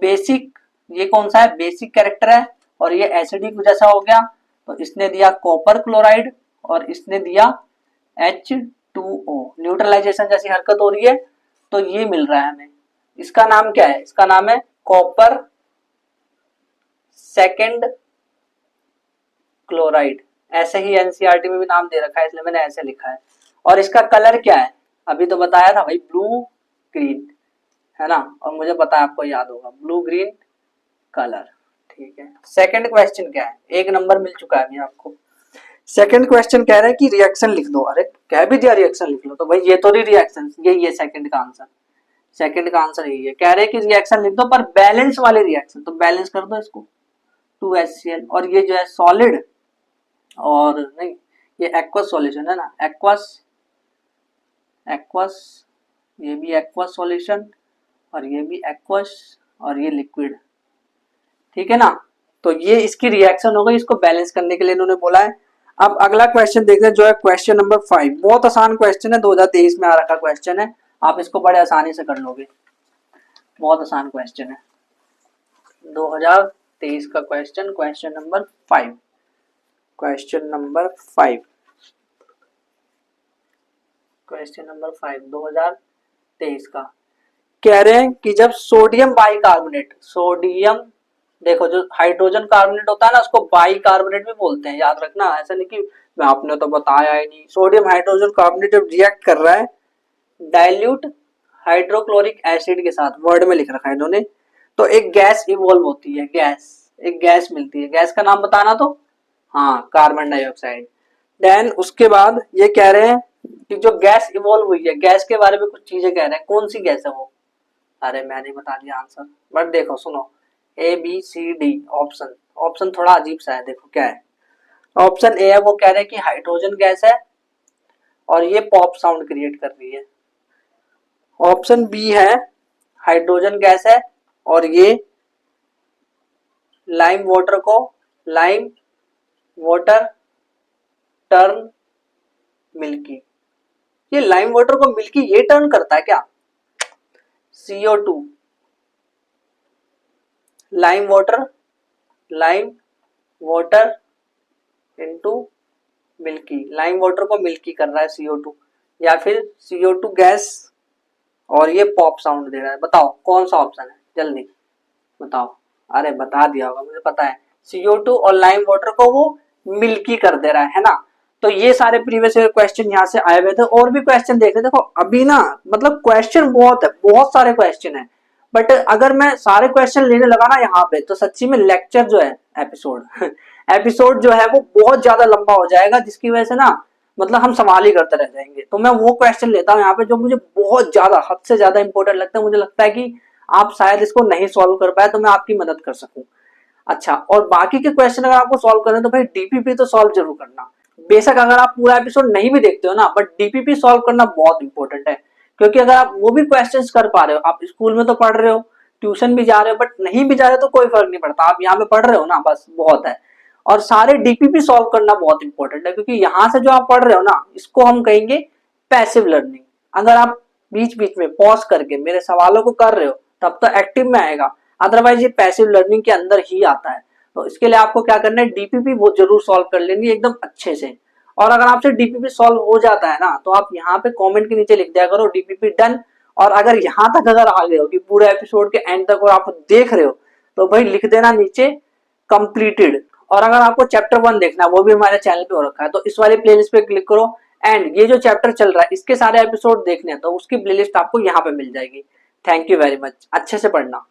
basic, ये कौन सा है, बेसिक कैरेक्टर है, और ये एसिडिक जैसा हो गया, तो इसने दिया कॉपर क्लोराइड और इसने दिया H2O, न्यूट्रलाइजेशन जैसी हरकत हो रही है, तो ये मिल रहा है हमें। इसका नाम क्या है, इसका नाम है कॉपर सेकंड क्लोराइड। ऐसे ही एनसीईआरटी में भी नाम दे रखा है, इसलिए मैंने ऐसे लिखा है। और इसका कलर क्या है, अभी तो बताया था भाई, ब्लू ग्रीन, है ना, और मुझे पता है आपको याद होगा, ब्लू ग्रीन कलर। ठीक है, सेकंड क्वेश्चन क्या है, 1 नंबर मिल चुका है अभी आपको। सेकंड क्वेश्चन कह रहा है कि रिएक्शन लिख दो। अरे कह भी दिया रिएक्शन लिख लो, तो भाई ये तो नहीं रिएक्शन, ये सेकंड का आंसर यही है। कह रहे हैं कि रिएक्शन लिख दो पर बैलेंस वाले रिएक्शन, तो बैलेंस कर दो इसको 2HCl, और ये जो है सॉलिड, और नहीं ये एक्वस सॉल्यूशन है ना, एक्वस, ये भी एक्वस सॉल्यूशन, और ये भी एक्वस, और ये लिक्विड। ठीक है ना, तो ये इसकी रिएक्शन हो गई, इसको बैलेंस करने के लिए इन्होंने बोला है। अब अगला क्वेश्चन देखते हैं, जो है क्वेश्चन नंबर 5। बहुत आसान क्वेश्चन है, 2023 में आ रखा क्वेश्चन है, आप इसको बड़े आसानी से कर लोगे, बहुत आसान क्वेश्चन है। 2023 का क्वेश्चन नंबर 5, क्वेश्चन नंबर 5 2023 का। कह रहे हैं कि जब सोडियम बाइकार्बोनेट, सोडियम देखो जो हाइड्रोजन कार्बोनेट होता है ना, उसको बाइकार्बोनेट भी बोलते हैं, याद रखना, ऐसा नहीं कि मैं आपने तो बताया ही नहीं। सोडियम हाइड्रोजन कार्बोनेट जब रिएक्ट कर रहा है डाइल्यूट हाइड्रोक्लोरिक एसिड के साथ, वर्ड में लिख रखा है इन्होंने, तो एक गैस इवॉल्व होती है, एक गैस मिलती है। गैस का नाम बताना, तो हाँ, कार्बन डाइऑक्साइड। देन उसके बाद ये कह रहे हैं कि जो गैस इवॉल्व हुई है, गैस के बारे में कुछ चीजें कह रहे हैं, कौन सी गैस है वो। अरे मैंने बता दिया आंसर, बट देखो सुनो, ABCD ऑप्शन थोड़ा अजीब सा है। देखो क्या है, ऑप्शन ए है, वो कह रहे हैं कि हाइड्रोजन गैस है और ये पॉप साउंड क्रिएट कर रही है। ऑप्शन बी है हाइड्रोजन गैस है और ये लाइम वाटर टर्न मिल्की। ये लाइम वाटर को मिल्की ये टर्न करता है क्या? CO2 lime water into milky, lime water को मिल्की कर रहा है CO2, या फिर CO2 गैस और ये पॉप साउंड दे रहा है। बताओ कौन सा ऑप्शन है, जल्दी बताओ। अरे बता दिया होगा, मुझे पता है, CO2 और लाइम वाटर को वो मिल्की कर दे रहा है ना। तो ये सारे प्रीवियस क्वेश्चन यहाँ से आए हुए थे, और भी क्वेश्चन देख रहे। देखो अभी ना मतलब क्वेश्चन बहुत है, बहुत सारे क्वेश्चन है, बट अगर मैं सारे क्वेश्चन लेने लगा ना यहाँ पे, तो सच्ची में लेक्चर जो है, एपिसोड जो है वो बहुत ज्यादा लंबा हो जाएगा, जिसकी वजह से ना मतलब हम सवाल ही करते रह जाएंगे। तो मैं वो क्वेश्चन लेता हूँ यहाँ पे जो मुझे बहुत ज्यादा, हद से ज्यादा इंपॉर्टेंट लगता है। मुझे लगता है कि आप शायद इसको नहीं सॉल्व कर पाए, तो मैं आपकी मदद कर सकूं। अच्छा, और बाकी के क्वेश्चन अगर आपको सॉल्व करना है तो भाई DPP तो सॉल्व जरूर करना। बेशक अगर आप पूरा एपिसोड नहीं भी देखते हो ना, बट डीपीपी सॉल्व करना बहुत इंपॉर्टेंट है, क्योंकि अगर आप वो भी क्वेश्चंस कर पा रहे हो, आप स्कूल में तो पढ़ रहे हो, ट्यूशन भी जा रहे हो, बट नहीं भी जा रहे हो तो कोई फर्क नहीं पड़ता, आप यहाँ पे पढ़ रहे हो ना, बस बहुत है। और सारे डीपीपी सॉल्व करना बहुत इंपॉर्टेंट है, क्योंकि यहाँ से जो आप पढ़ रहे हो ना, इसको हम कहेंगे पैसिव लर्निंग। अगर आप बीच बीच में पॉज करके मेरे सवालों को कर रहे हो तब तो एक्टिव में आएगा, अदरवाइज ये पैसिव लर्निंग के अंदर ही आता है। तो इसके लिए आपको क्या करना है, डीपीपी वो जरूर सॉल्व कर लेनी है एकदम अच्छे से। और अगर आपसे डीपीपी सॉल्व हो जाता है ना, तो आप यहाँ पे कमेंट के नीचे लिख दिया करो डीपीपी डन। और अगर यहाँ तक अगर आ गए हो कि पूरे एपिसोड के एंड तक और आप देख रहे हो, तो भाई लिख देना नीचे कंप्लीटेड। और अगर आपको चैप्टर 1 देखना है, वो भी हमारे चैनल पे हो रखा है, तो इस वाले प्लेलिस्ट पे क्लिक करो, एंड ये जो चैप्टर चल रहा है इसके सारे एपिसोड देखने हैं तो उसकी प्लेलिस्ट आपको यहाँ पे मिल जाएगी। थैंक यू वेरी मच, अच्छे से पढ़ना।